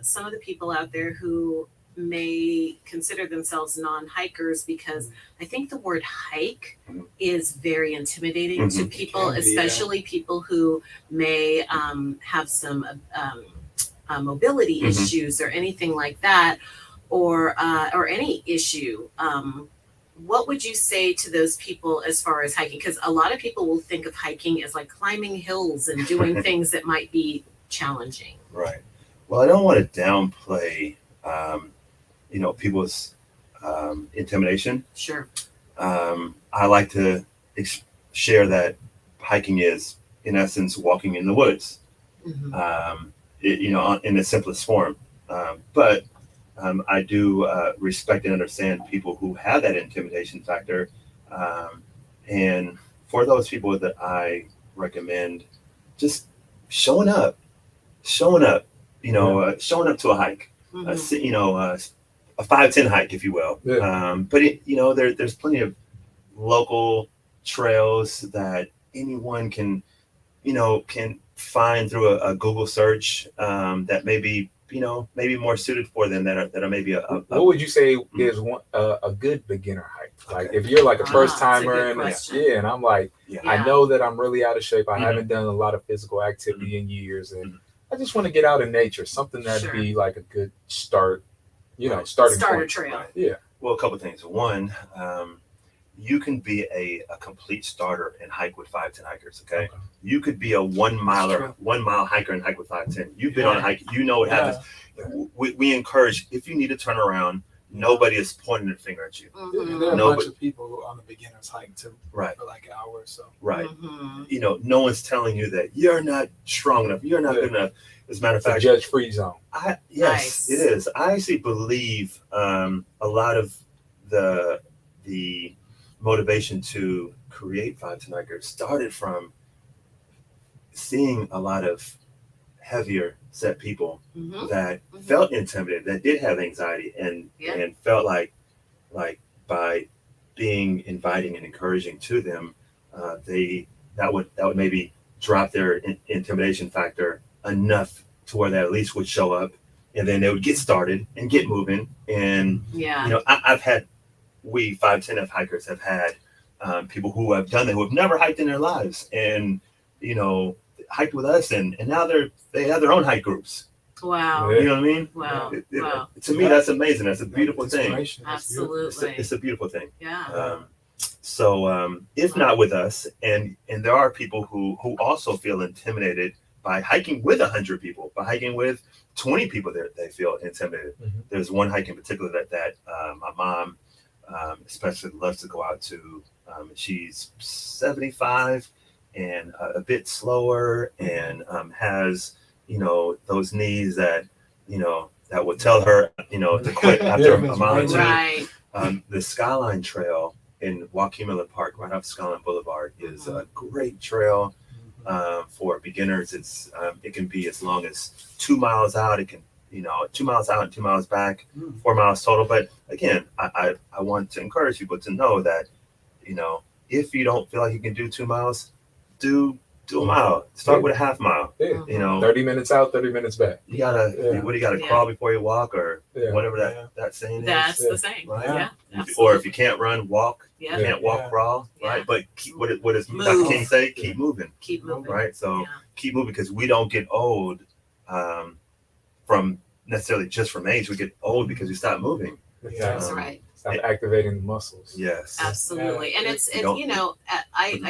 some of the people out there who may consider themselves non-hikers, because I think the word hike is very intimidating to people, It can be, yeah. especially people who may have some mobility issues or anything like that, or any issue. What would you say to those people as far as hiking? Because a lot of people will think of hiking as like climbing hills and doing things that might be challenging. Right. Well, I don't want to downplay, people's intimidation. Sure. I like to share that hiking is, in essence, walking in the woods. Mhm. In the simplest form. But I do respect and understand people who have that intimidation factor. And for those people that I recommend just showing up, showing up to a hike, Mhm. a 5-10 hike, if you will. Yeah. But there's plenty of local trails that anyone can find through a Google search, that maybe more suited for them, that are maybe What would you say is a good beginner hike? Like Okay. if you're like a first that's a timer good and question. and I'm like, Yeah. I know that I'm really out of shape. I Mhm. haven't done a lot of physical activity in years, and I just want to get out in nature. Something that'd Sure. be like a good start, Right. starting Starter point. trail. Right. Yeah. Well, a couple of things. One, you can be a complete starter and hike with 5-10 hikers. Okay, you could be a 1 true. mile hiker and hike with 5-10. You've been on a hike. You know what Yeah. happens. We encourage, if you need to turn around, nobody is pointing their finger at you. Mhm. There are a No, bunch but- of people on the beginner's hike too, Right. for like an hour or so. Right. Mhm. No one's telling you that you're not strong enough. You're not Yeah. good enough. As a matter of It's a fact, judge-free zone. yes, Nice. it is. I actually believe a lot of the motivation to create 5-10 hikers started from seeing a lot of heavier set people Mhm. that felt intimidated, that did have anxiety, and felt like by being inviting and encouraging to them, that would maybe drop their intimidation factor enough to where they at least would show up, and then they would get started and get moving. And Yeah. I've had, we 5-10 hikers have had people who have done that, who have never hiked in their lives, and hiked with us, and now they have their own hike groups. Wow. Yeah. You know what I mean? Wow. Wow. To me, that's amazing. That's a beautiful thing. Inspiration. That's beautiful. Absolutely. It's a beautiful thing. Yeah. If not with us, and there are people who also feel intimidated by hiking with 100 people, by hiking with 20 people, that they feel intimidated. Mhm. There's one hike in particular that my mom especially loves to go out to. She's 75, and a bit slower, and has, those knees that, that would tell her, to quit after a mile or two. Right. The Skyline Trail in Joaquin Miller Park, right off Skyline Boulevard, is a great trail for beginners. It can be as long as 2 miles out. It can, 2 miles out and 2 miles back, 4 miles total. But again, I want to encourage people to know that, if you don't feel like you can do 2 miles, do a mile. Start with a half mile. Yeah. 30 minutes out, 30 minutes back. You gotta, what do you gotta crawl before you walk, or whatever that saying That's is. the saying. Right? Yeah. Or if you can't run, walk. Yeah. You can't walk, crawl. Right. Yeah. But what does Move. Dr. King say? Keep moving. Keep moving. Right. So Yeah. keep moving, because we don't get old from necessarily just from age. We get old because we stop moving. That's right. Stop activating the muscles. Yes. Absolutely. And it's, I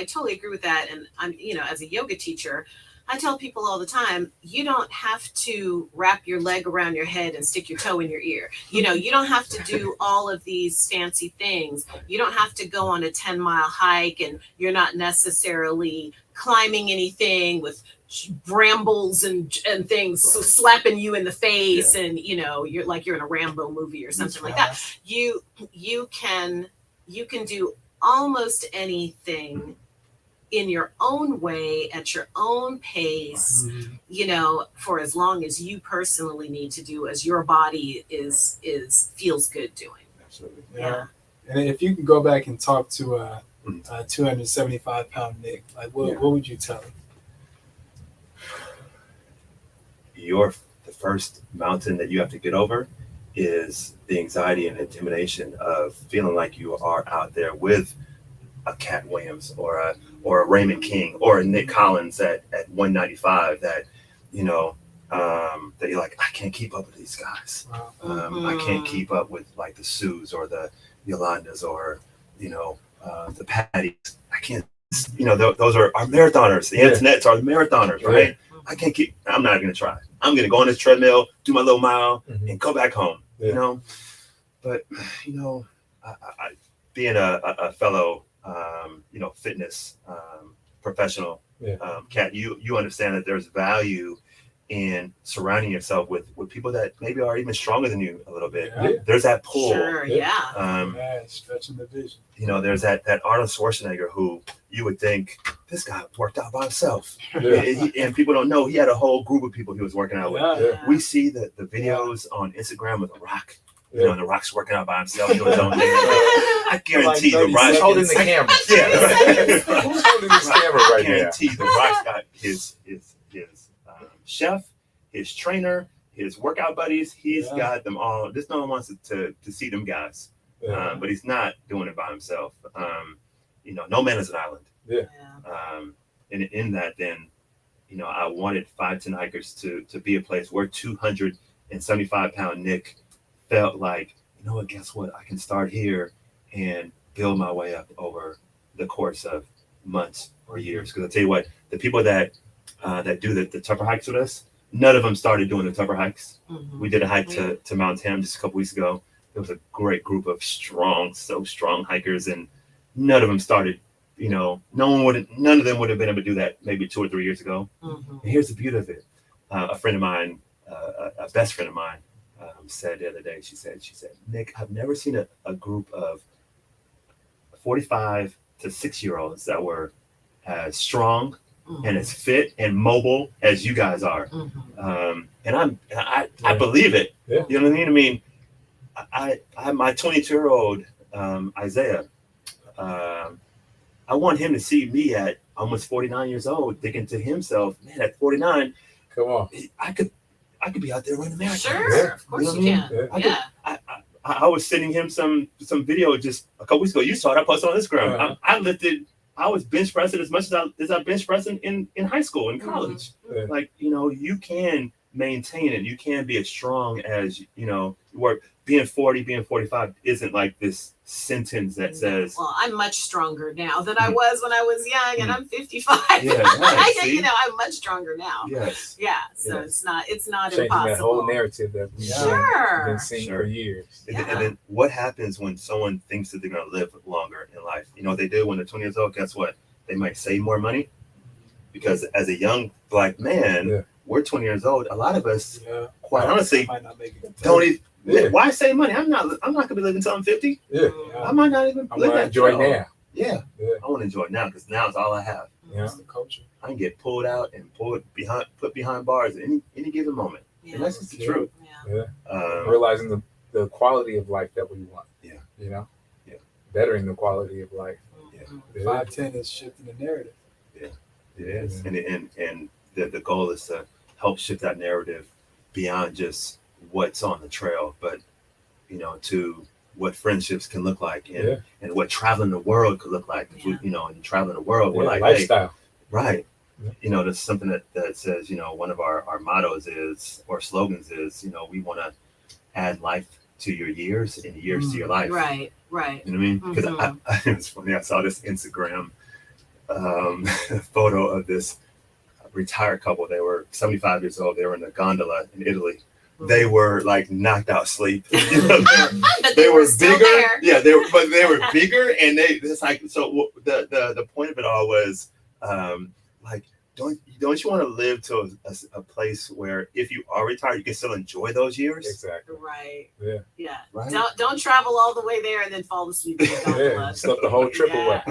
totally agree with that. And I'm, as a yoga teacher, I tell people all the time, you don't have to wrap your leg around your head and stick your toe in your ear. You don't have to do all of these fancy things. You don't have to go on a 10-mile hike, and you're not necessarily climbing anything with brambles and things slapping you in the face, and you're like you're in a Rambo movie or something like that. You can do almost anything in your own way, at your own pace, for as long as you personally need to do, as your body feels good doing. Absolutely. Yeah. And if you can go back and talk to a 275-pound Nick, like what would you tell him? The first mountain that you have to get over is the anxiety and intimidation of feeling like you are out there with a Cat Williams or a Raymond King or a Nick Collins at 195 that that you're like, I can't keep up with these guys. I can't keep up with like the Sues or the Yolandas or the Patties. I can't. Those are our marathoners. The Antonets are the marathoners, right? I can't keep. I'm not going to try. I'm going to go on this treadmill, do my little mile, and go back home. But I being a fellow fitness professional, Kat, you understand that there's value in surrounding yourself with people that maybe are even stronger than you a little bit. There's that pull. Sure, stretching the vision. There's that Arnold Schwarzenegger who you would think, this guy worked out by himself. And people don't know he had a whole group of people he was working out with. We see the videos on Instagram with The Rock. The Rock's working out by himself, doing his own thing. I guarantee The Rock's holding the camera. Who's holding this camera right now? I guarantee The Rock's got his chef, his trainer, his workout buddies. He's got them all. Just no one wants to see them guys, but he's not doing it by himself. No man is an island. And in that, then, I wanted 510 Hikers to be a place where 275-pound Nick felt like, guess what? I can start here and build my way up over the course of months or years. Because I'll tell you what, the people that do the tougher hikes with us, none of them started doing the tougher hikes. We did a hike to Mount Tam just a couple weeks ago. There was a great group of strong hikers, and none of them started. None of them would have been able to do that maybe 2 or 3 years ago. And here's the beauty of it. A friend of mine, a best friend of mine, said the other day, she said, Nick, I've never seen a group of 45 to 6-year-olds that were as strong and as fit and mobile as you guys are. And I believe it. You know what I mean? I have my 22-year-old Isaiah. I want him to see me at almost 49 years old, thinking to himself, man, at 49, come on, I could be out there running marathons. Sure, of course you can. I was sending him some video just a couple weeks ago. You saw it. I posted on Instagram. I was bench pressing as much as I bench pressing in high school and college. Like, you can maintain it. You can be as strong as, you work. Being 40, being 45 isn't like this sentence that says, well, I'm much stronger now than I was when I was young, and I'm 55. I'm much stronger now. Yes. Yeah. So it's not changing impossible. That whole narrative that we've been seeing for years. And then what happens when someone thinks that they're going to live longer in life? They do when they're 20 years old. Guess what? They might save more money. because as a young Black man, Yeah. we're 20 years old. A lot of us, Yeah. quite honestly, Might not make it. don't even. Yeah. Why save money? I'm not gonna be living until I'm 50. Yeah. I might not even I'm live gonna that enjoy long. now. Yeah, Yeah. I want to enjoy it now because now it's all I have. Yeah. It's the culture. I can get pulled out and put behind bars at any given moment, Yeah. and that's just the Yeah. truth. Yeah. Realizing the quality of life that we want. Yeah. You know? Yeah. Bettering the quality of life. Mhm. Yeah. 510 is shifting the narrative. It is, Yeah. and the goal is to help shift that narrative beyond just what's on the trail, but to what friendships can look like, and what traveling the world could look like. Yeah. And traveling the world, we're Yeah, like, hey, lifestyle. right. Yeah. There's something that says, one of our mottos is, or slogans is, we want to add life to your years and years to your life. Right. Right. You know what I mean? Because it's funny. I saw this Instagram photo of this retired couple. They were 75 years old. They were in a gondola in Italy. They were like knocked out sleep. But They were still bigger. there. Yeah, they were bigger, and it's like, so the point of it all was like, don't you want to live to a place where if you are retired, you can still enjoy those years? Exactly. Right. Yeah. Yeah. Right. Don't travel all the way there and then fall asleep in the Yeah. gondola. Slept the whole trip Yeah. away.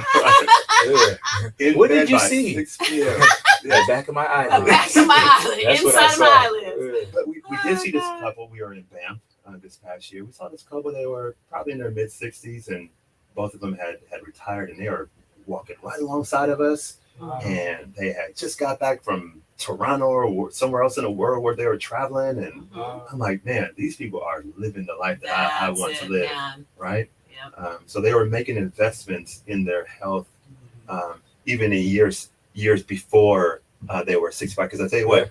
Yeah. In What bed did you by see? 6 p.m. The back of my eyelid. Back of my eyelid, That's what I inside of my saw. eyelids. Yeah. But we did see this Oh, God. couple. We were in Banff this past year. We saw this couple. They were probably in their mid 60s, and both of them had retired, and they were walking right alongside of us. And they had just got back from Toronto or somewhere else in the world where they were traveling. And I'm like, man, these people are living the life that I want to live, man. right? Yeah. So they were making investments in their health, even in years before they were 65. Because I tell you what,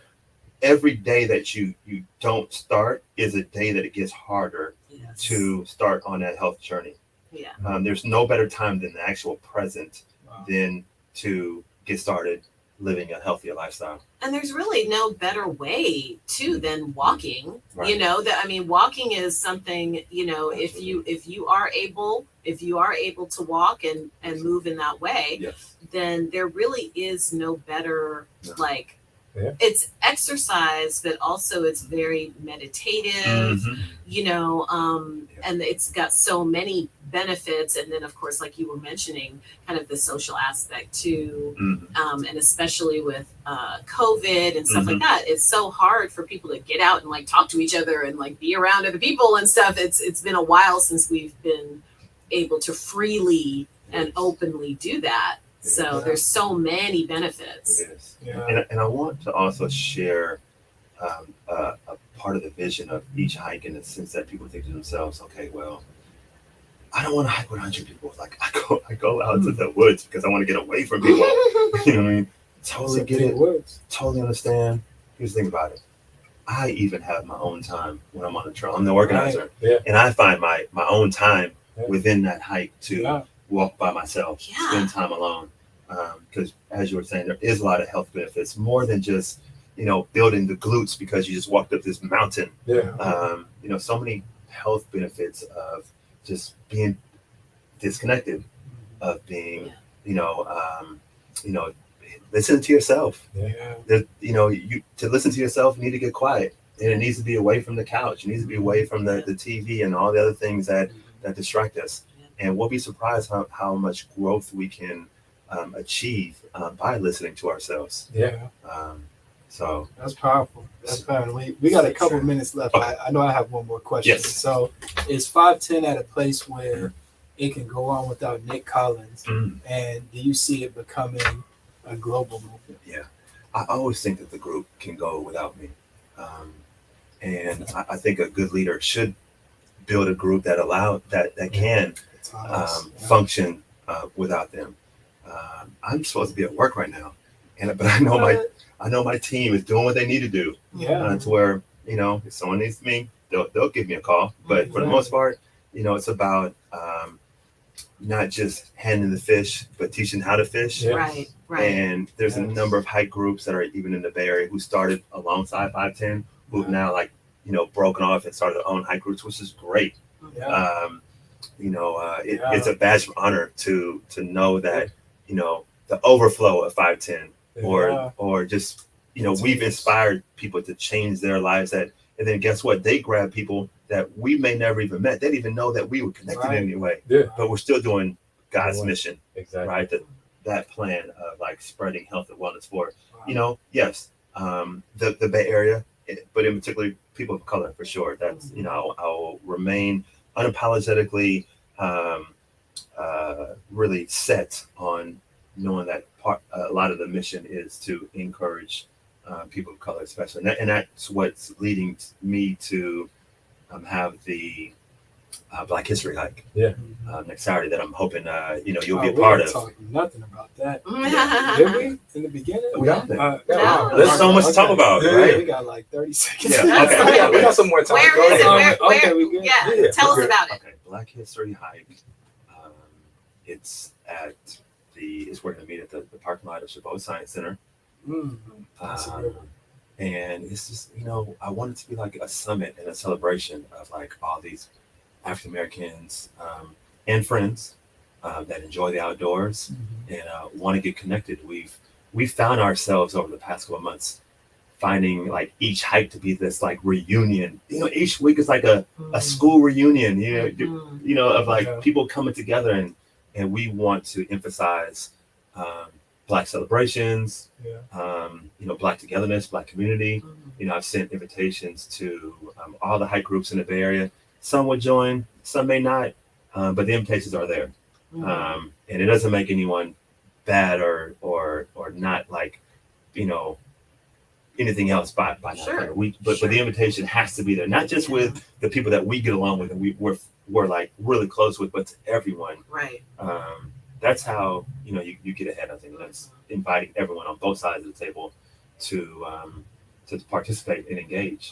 every day that you don't start is a day that it gets harder Yes. to start on that health journey. Yeah. There's no better time than the actual present Wow. than to get started living a healthier lifestyle. And there's really no better way than walking. Right. Walking is something, if you are able to walk and move in that way, Yes. then there really is no better No. Yeah. it's exercise, but also it's very meditative, and it's got so many benefits. And then of course, like you were mentioning, kind of the social aspect too. And especially with COVID and stuff like that, it's so hard for people to get out and like talk to each other and like be around other people and stuff. It's been a while since we've been able to freely and openly do that. So Yeah. there's so many benefits. It is. Yeah. And I want to also share a part of the vision of each hike, in the sense that people think to themselves, okay, well, I don't want to hike with 100 people. Like I go out to the woods because I want to get away from people. You know what I mean? Totally get it. Words. Totally understand. Here's the thing about it. I even have my own time when I'm on the trail. I'm the organizer. Right. Yeah. And I find my own time Yeah. within that hike to Yeah. walk by myself, Yeah. spend time alone. Because as you were saying, there is a lot of health benefits, more than just, building the glutes because you just walked up this mountain. Yeah. So many health benefits of just being disconnected, of being, listening to yourself. Yeah. That you to listen to yourself, you need to get quiet, and it needs to be away from the couch. It needs to be away from the TV and all the other things that distract us. And we'll be surprised how much growth we can achieve by listening to ourselves. Yeah. So That's powerful. That's powerful. We got a couple Sure. minutes left. Okay. I know I have one more question. Yes. So is 510 at a place where it can go on without Nick Collins? And do you see it becoming a global movement? I always think that the group can go without me. And I think a good leader should build a group that can It's honest. function without them. I'm supposed to be at work right now, but I know my team is doing what they need to do Yeah. to where if someone needs me, they'll give me a call. But for the most part, it's about not just handing the fish, but teaching how to fish. Yeah. Right. And there's a Yes. number of hike groups that are even in the Bay Area who started alongside 510, who've now broken off and started their own hike groups, which is great. Yeah. It's a badge of honor to know that the overflow of 510 or just, we've inspired people to change their lives and then guess what? They grab people that we may never even met. They didn't even know that we were connected in any way. Yeah. But we're still doing God's mission, Exactly. right? That plan of like spreading health and wellness for, yes, the Bay Area, but in particular people of color for sure. That's, I'll remain unapologetically really set on knowing that a lot of the mission is to encourage people of color, especially, and that's what's leading me to have the Black History Hike next Saturday. That I'm hoping you'll be a part of. Talking nothing about that. Did we in the beginning? We got No. There's so much to talk about, right? We got like 30 seconds. Yeah, okay. We got some more time. Where Go is ahead. it? Where? Okay, we good? Yeah, tell us about it. Okay, Black History Hike. It's we're going to meet at the parking lot of Chabot Science Center. That's a good one. And it's just, I want it to be like a summit and a celebration of like all these African Americans and friends that enjoy the outdoors and want to get connected. We've found ourselves over the past couple of months finding like each hike to be this like reunion. Each week is like a school reunion. Of like people coming together and we want to emphasize Black celebrations, Black togetherness, Black community. I've sent invitations to all the hike groups in the Bay Area. Some would join, some may not, but the invitations are there. And it doesn't make anyone bad or not like, anything else by Sure. that. But the invitation has to be there, not just with the people that we get along with and we're like really close with, but to everyone. Right. That's how you get ahead. I think that's inviting everyone on both sides of the table to participate and engage.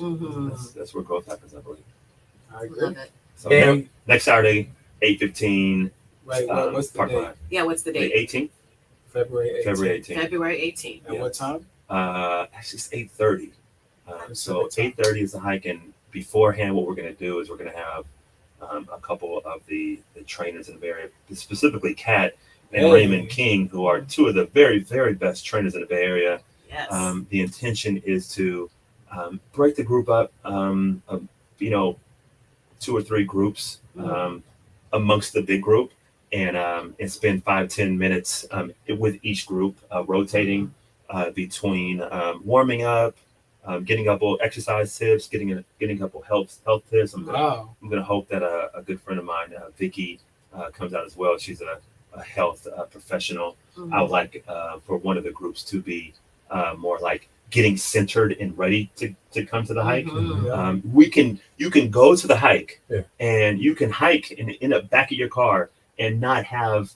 That's where growth happens, I believe. I agree. Love it. So And- next Saturday, 8:15. Right. What's the parking date? lot. Yeah, what's the The date? 18th. February 18th. February 18th. February 18th. At what time? Actually, it's 8:30. So Good time. 8:30 is the hike, and beforehand, what we're going to do is we're going to have a couple of the trainers in the Bay Area, specifically Kat and Hey. Raymond King, who are two of the very, very best trainers in the Bay Area. Yes. The intention is to break the group up, of, 2 or 3 groups amongst the big group, and spend 5-10 minutes with each group, rotating between warming up, getting a couple exercise tips, getting a couple health tips. I'm gonna hope that a good friend of mine, Vicky, comes out as well. She's a health professional. I would like for one of the groups to be more like getting centered and ready to come to the hike. You can go to the hike and you can hike in the back of your car and not have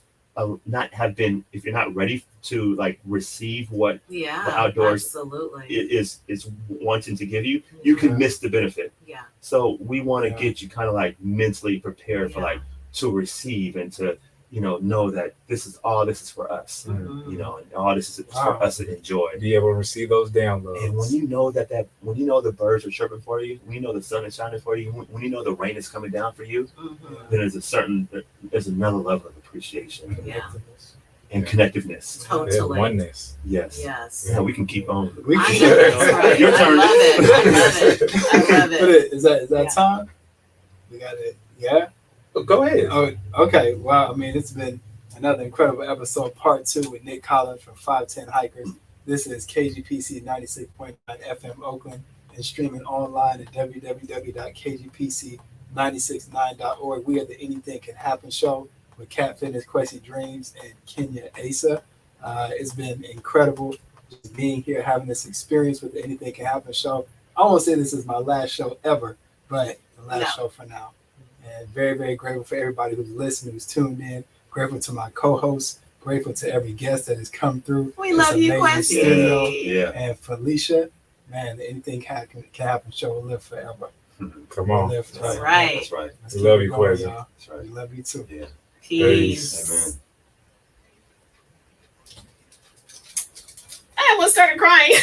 been, if you're not ready to like receive what the outdoors absolutely. is wanting to give you, you can miss the benefit. Yeah. So we want to get you kind of like mentally prepared for Yeah. like to receive and to know that this is for us. Mhm. And all this is for us to enjoy. Be able to receive those downloads. And when you know when you know the birds are chirping for you, when you know the sun is shining for you, when you know the rain is coming down for you, Mhm. then there's another level of appreciation Yeah. and connectiveness. There's Totally. oneness. Yes. Yes. Yeah, we can keep on. We I can- know that's right. Your turn. I love it. I love it. Is that Yeah. time? We got it. Yeah. Go ahead. Oh, okay. Well, I mean, it's been another incredible episode, part 2 with Nick Collins from 510 Hikers. This is KGPC 96.9 FM Oakland and streaming online at www.kgpc969.org. We are the Anything Can Happen show with Cat Fitness, Quessy Dreams, and Kenya Asa. It's been incredible just being here, having this experience with the Anything Can Happen show. I won't say this is my last show ever, but the last show for now. And very, very grateful for everybody who's listening, who's tuned in. Grateful to my co-hosts. Grateful to every guest that has come through. We This love you, amazing Quessy. studio. Yeah. And Felicia, man, the Anything Can Happen show will live forever. Come on. Live That's forever. right. That's right. Let's We keep love it you, going, Quessy. y'all. That's right. We love you too. Yeah. Peace. Amen. I almost started crying.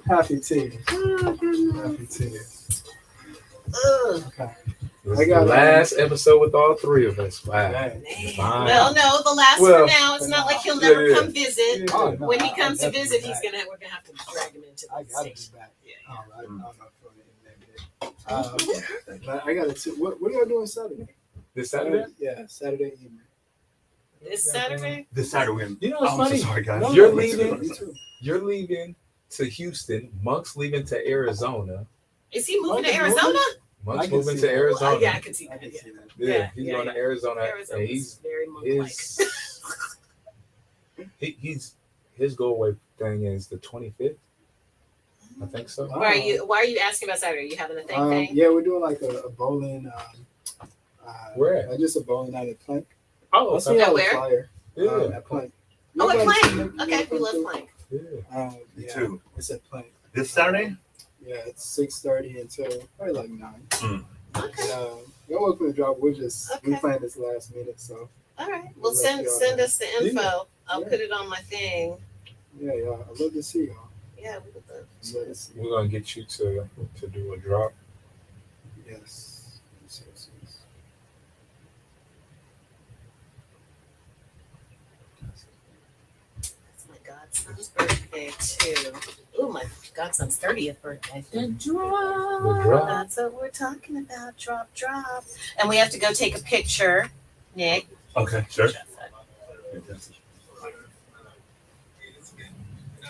Happy to you. Oh, goodness. Happy to you. Ugh. Okay. This I is the got last episode with all three of us. Wow. Man. Fine. Well, no, the last Well, for now. It's not like he'll never yeah. come visit. Oh, no, When he I'll comes to definitely visit, be back. we're gonna have to drag him into I the gotta be station. back. Yeah. I don't know if but I got to. What are y'all doing Saturday? This Saturday? Yeah, Saturday evening. This Saturday. This Saturday, You know what's I'm funny? so sorry, guys. No, You're no, leaving. me too. You're leaving to Houston. Monk's leaving to Arizona. Is he moving to Monk's Arizona? I Monk's can moving see to that. Arizona. Yeah, I can see I that. can Yeah. see that. Yeah, he's Yeah, going to Arizona, Arizona's and he's very monk-like. his his go away thing is the 25th. I think so. Wow. Why are you asking about Saturday? Are you having a thing? Yeah, we're doing like a bowling. Where? Just a bowling night at Plank. Oh, I'll see At y'all the where? flyer. yeah, At Plank. Oh, at Nobody's seen Plank. it. Okay, we You love know, Plank. yeah. Me Yeah, too. it's at Plank. This Saturday? Yeah, it's 6:30 until probably like 9. Okay. You're welcome to drop. We're Okay. playing this last minute, so All right. Well, We'll send let y'all send know. us the info. I'll Yeah. put it on my thing. yeah, y'all. I'd love to see y'all. Yeah, we would love I'd love to see. We're gonna get you to do a drop. Yes. Yes, yes, yes. It's my godson's birthday too. Ooh, my godson's 30th birthday. The The drop. drop. That's what we're talking about. Drop, drop. And we have to go take a picture, Nick. Okay, sure.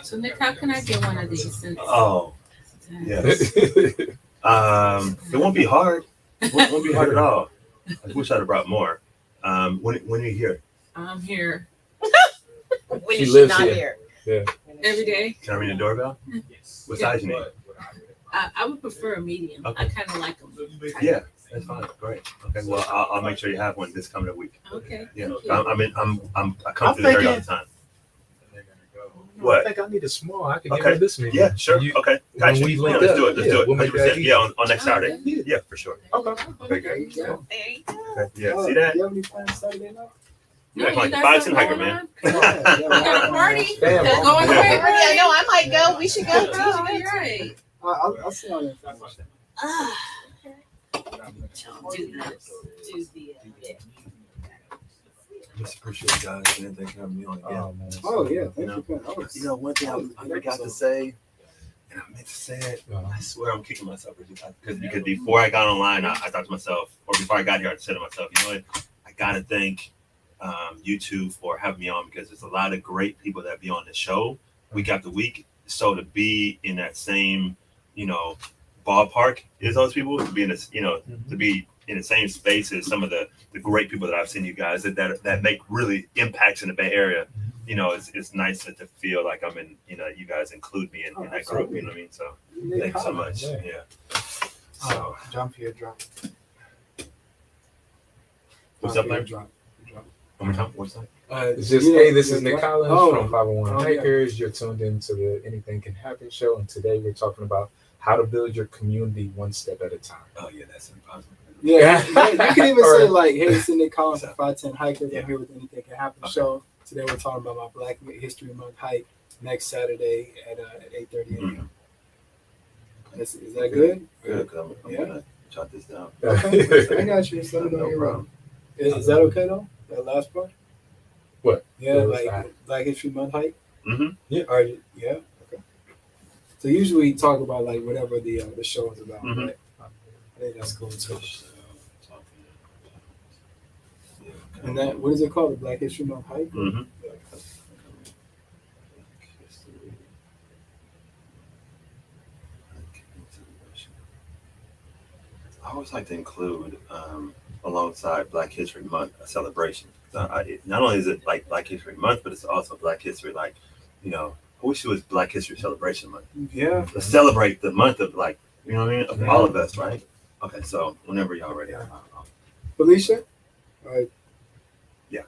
So Nick, how can I get one of these? Since Oh, yes. It won't be hard. It won't be hard at all. I wish I'd have brought more. When are you here? I'm here When She is she lives not here. here? every day. Can I ring the doorbell? What size you need? I would prefer a medium. Okay. I kind of like them. Yeah, that's fine. Great. Okay. Well, I'll make sure you have one this coming week. Okay. Yeah. thank you. I come through the area all the time. What? I think I need a small. I can Okay. give her this many. Yeah, sure. You- Okay. when Gotcha. we Yeah, link let's up, do it. Let's yeah, do it. we'll make that 100%. easy. Yeah, on next Saturday. Okay. Yeah, for sure. Okay. Okay, There you good. go. There you go. Okay. Yeah. See that? You have any plans Saturday night? You act like got a Bison something hiker, going man. on? Come on, yeah, We got a party. Damn. That's going away. Yeah, no, I might go. We should go. Oh, We should go. you're right. I'll see y'all in five minutes. Ah, do the Just appreciate you guys, man. Thanks for having me on again. Oh, man. Oh yeah, You thanks know, for coming. one thing I forgot to say, and I meant to say it. I swear I'm kicking myself because before I got online, I thought to myself, or before I got here, I said to myself, you know what? I gotta thank you two for having me on because there's a lot of great people that be on the show week after week. So to be in that same, ballpark is those people to be in this, to be in the same space as some of the great people that I've seen you guys that make really impacts in the Bay Area. It's nice to feel like I'm in, you guys include me in that group, you know what I mean? So thank you so much. Yeah. Yeah. So Jump here, drop. what's Jump up, here, man? drop. One more time. What's that? It's just, hey, this is Nick drop. Collins from 501 Oh, yeah. Hikers. You're tuned into the Anything Can Happen show, and today we're talking about how to build your community one step at a time. Oh yeah, that's impossible. Yeah, you can even Or- say like, "Hey, it's Nick Collins from 510 Hikers. Yeah. I'm here with Anything Can Happen Okay. show. Today we're talking about my Black History Month hike next Saturday at 8:30 a.m. Is that good? Good, because I'm Yeah. gonna jot this down. Okay. I got you. So let me know No you're problem. wrong. Is that okay though? That last part? What? Yeah, What was like that? Black History Month hike. Mhm. Or yeah. Okay. So usually we talk about like whatever the show is about. Mhm. Right? I think that's cool too. And that what is it called? The Black History Month hike? Mhm. I always like to include, alongside Black History Month, a celebration. Not only is it like Black History Month, but it's also Black History, I wish it was Black History Celebration Month. Yeah. Let's celebrate the month of what I mean, of Yeah. all of us, right? Okay, so whenever y'all ready, I'll Felicia? All right. Yeah.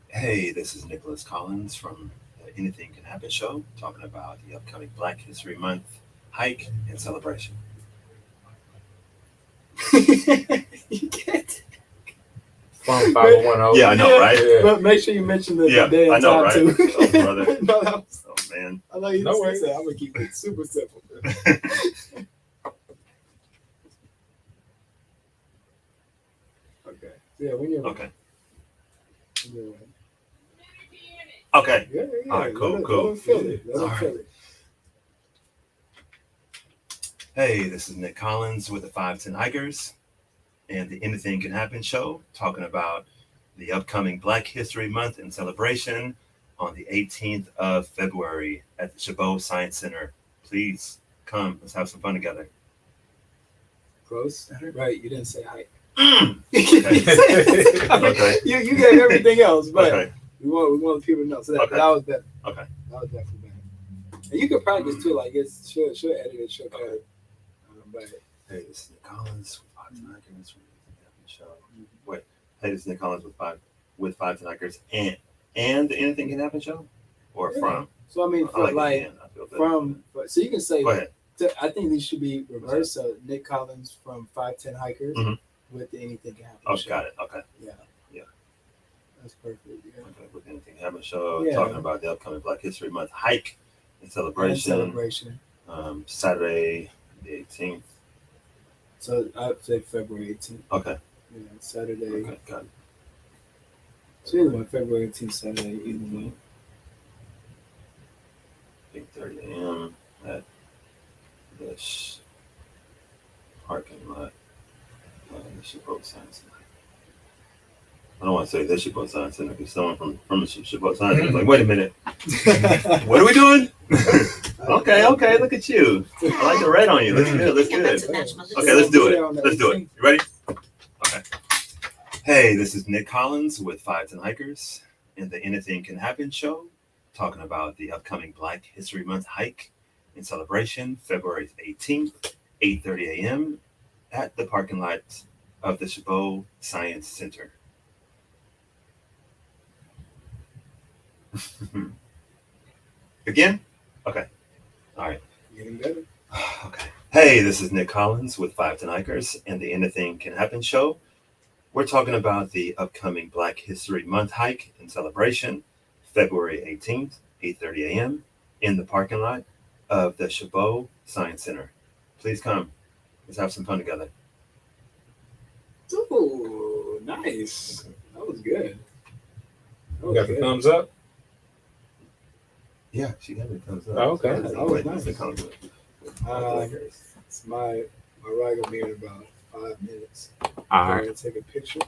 Hey, this is Nicholas Collins from the Anything Can Happen show, talking about the upcoming Black History Month hike and celebration. You can't. From 501 Yeah, I know, right? Yeah. But make sure you mention the Yeah, day and I know, time right? too. Oh, brother. No, that was- Oh man. I like you No no worries. say I'm gonna keep it super simple. Okay. Yeah, when you're Okay. when you're ready. Okay. Yeah. All right, cool, Let cool. them feel it. Let All them feel right. it. Hey, this is Nick Collins with the 510 Hikers and the Anything Can Happen show, talking about the upcoming Black History Month and celebration on the 18th of February at the Chabot Science Center. Please come. Let's have some fun together. Close. Right. You didn't say hi. Okay. You gave everything else, but Okay. we want people to know. So that, Okay. that was better. Okay. That was definitely better. And you can practice too. Like she'll edit it. She'll cut it. But Hey, this is Nick Collins with 510 Hikers. Show. Wait. Hey, this is Nick Collins with 510 Hikers and the Anything Can Happen show, or Yeah. from. so I mean, I for like it, and I feel better. so you can say. Go ahead. I think these should be reversed. So Nick Collins from 510 Hikers Mhm. with the Anything Can Happen. Oh, show. got it. Okay. Yeah. Yeah. That's perfect. Yeah. Okay, with Anything Can Happen show, Yeah. talking about the upcoming Black History Month hike and And celebration. celebration. Saturday the 18th. So I'd say February 18th. Okay. Yeah, Saturday. Okay, got it. So either one, February 18th, Saturday, either one. 8:30 a.m. at this parking lot. The Chabot Science Center. I don't want to say the Chabot Science Center because someone from the Chabot Science Center is like, wait a minute, what are we doing? Okay, look at you. I like the red on you. Looks good, looks Can't wait good. to match my Okay, let's do it. Let's do it. 18th. You ready? Okay. Hey, this is Nick Collins with 510 Hikers and the Anything Can Happen show, talking about the upcoming Black History Month hike and celebration, February 18th, 8:30 a.m. at the parking lot of the Chabot Science Center. Again? Okay. All right. Getting better. Okay. Hey, this is Nick Collins with 510 Hikers and the Anything Can Happen show. We're talking about the upcoming Black History Month hike and celebration, February 18th, 8:30 a.m. in the parking lot of the Chabot Science Center. Please come. Let's have some fun together. Ooh, nice. That was good. That You was got the good. thumbs up? Yeah, she got it. Thumbs up. Oh, okay. That was Nice. nice. It's my ride will be in about 5 minutes. All I'm right. gonna take a picture.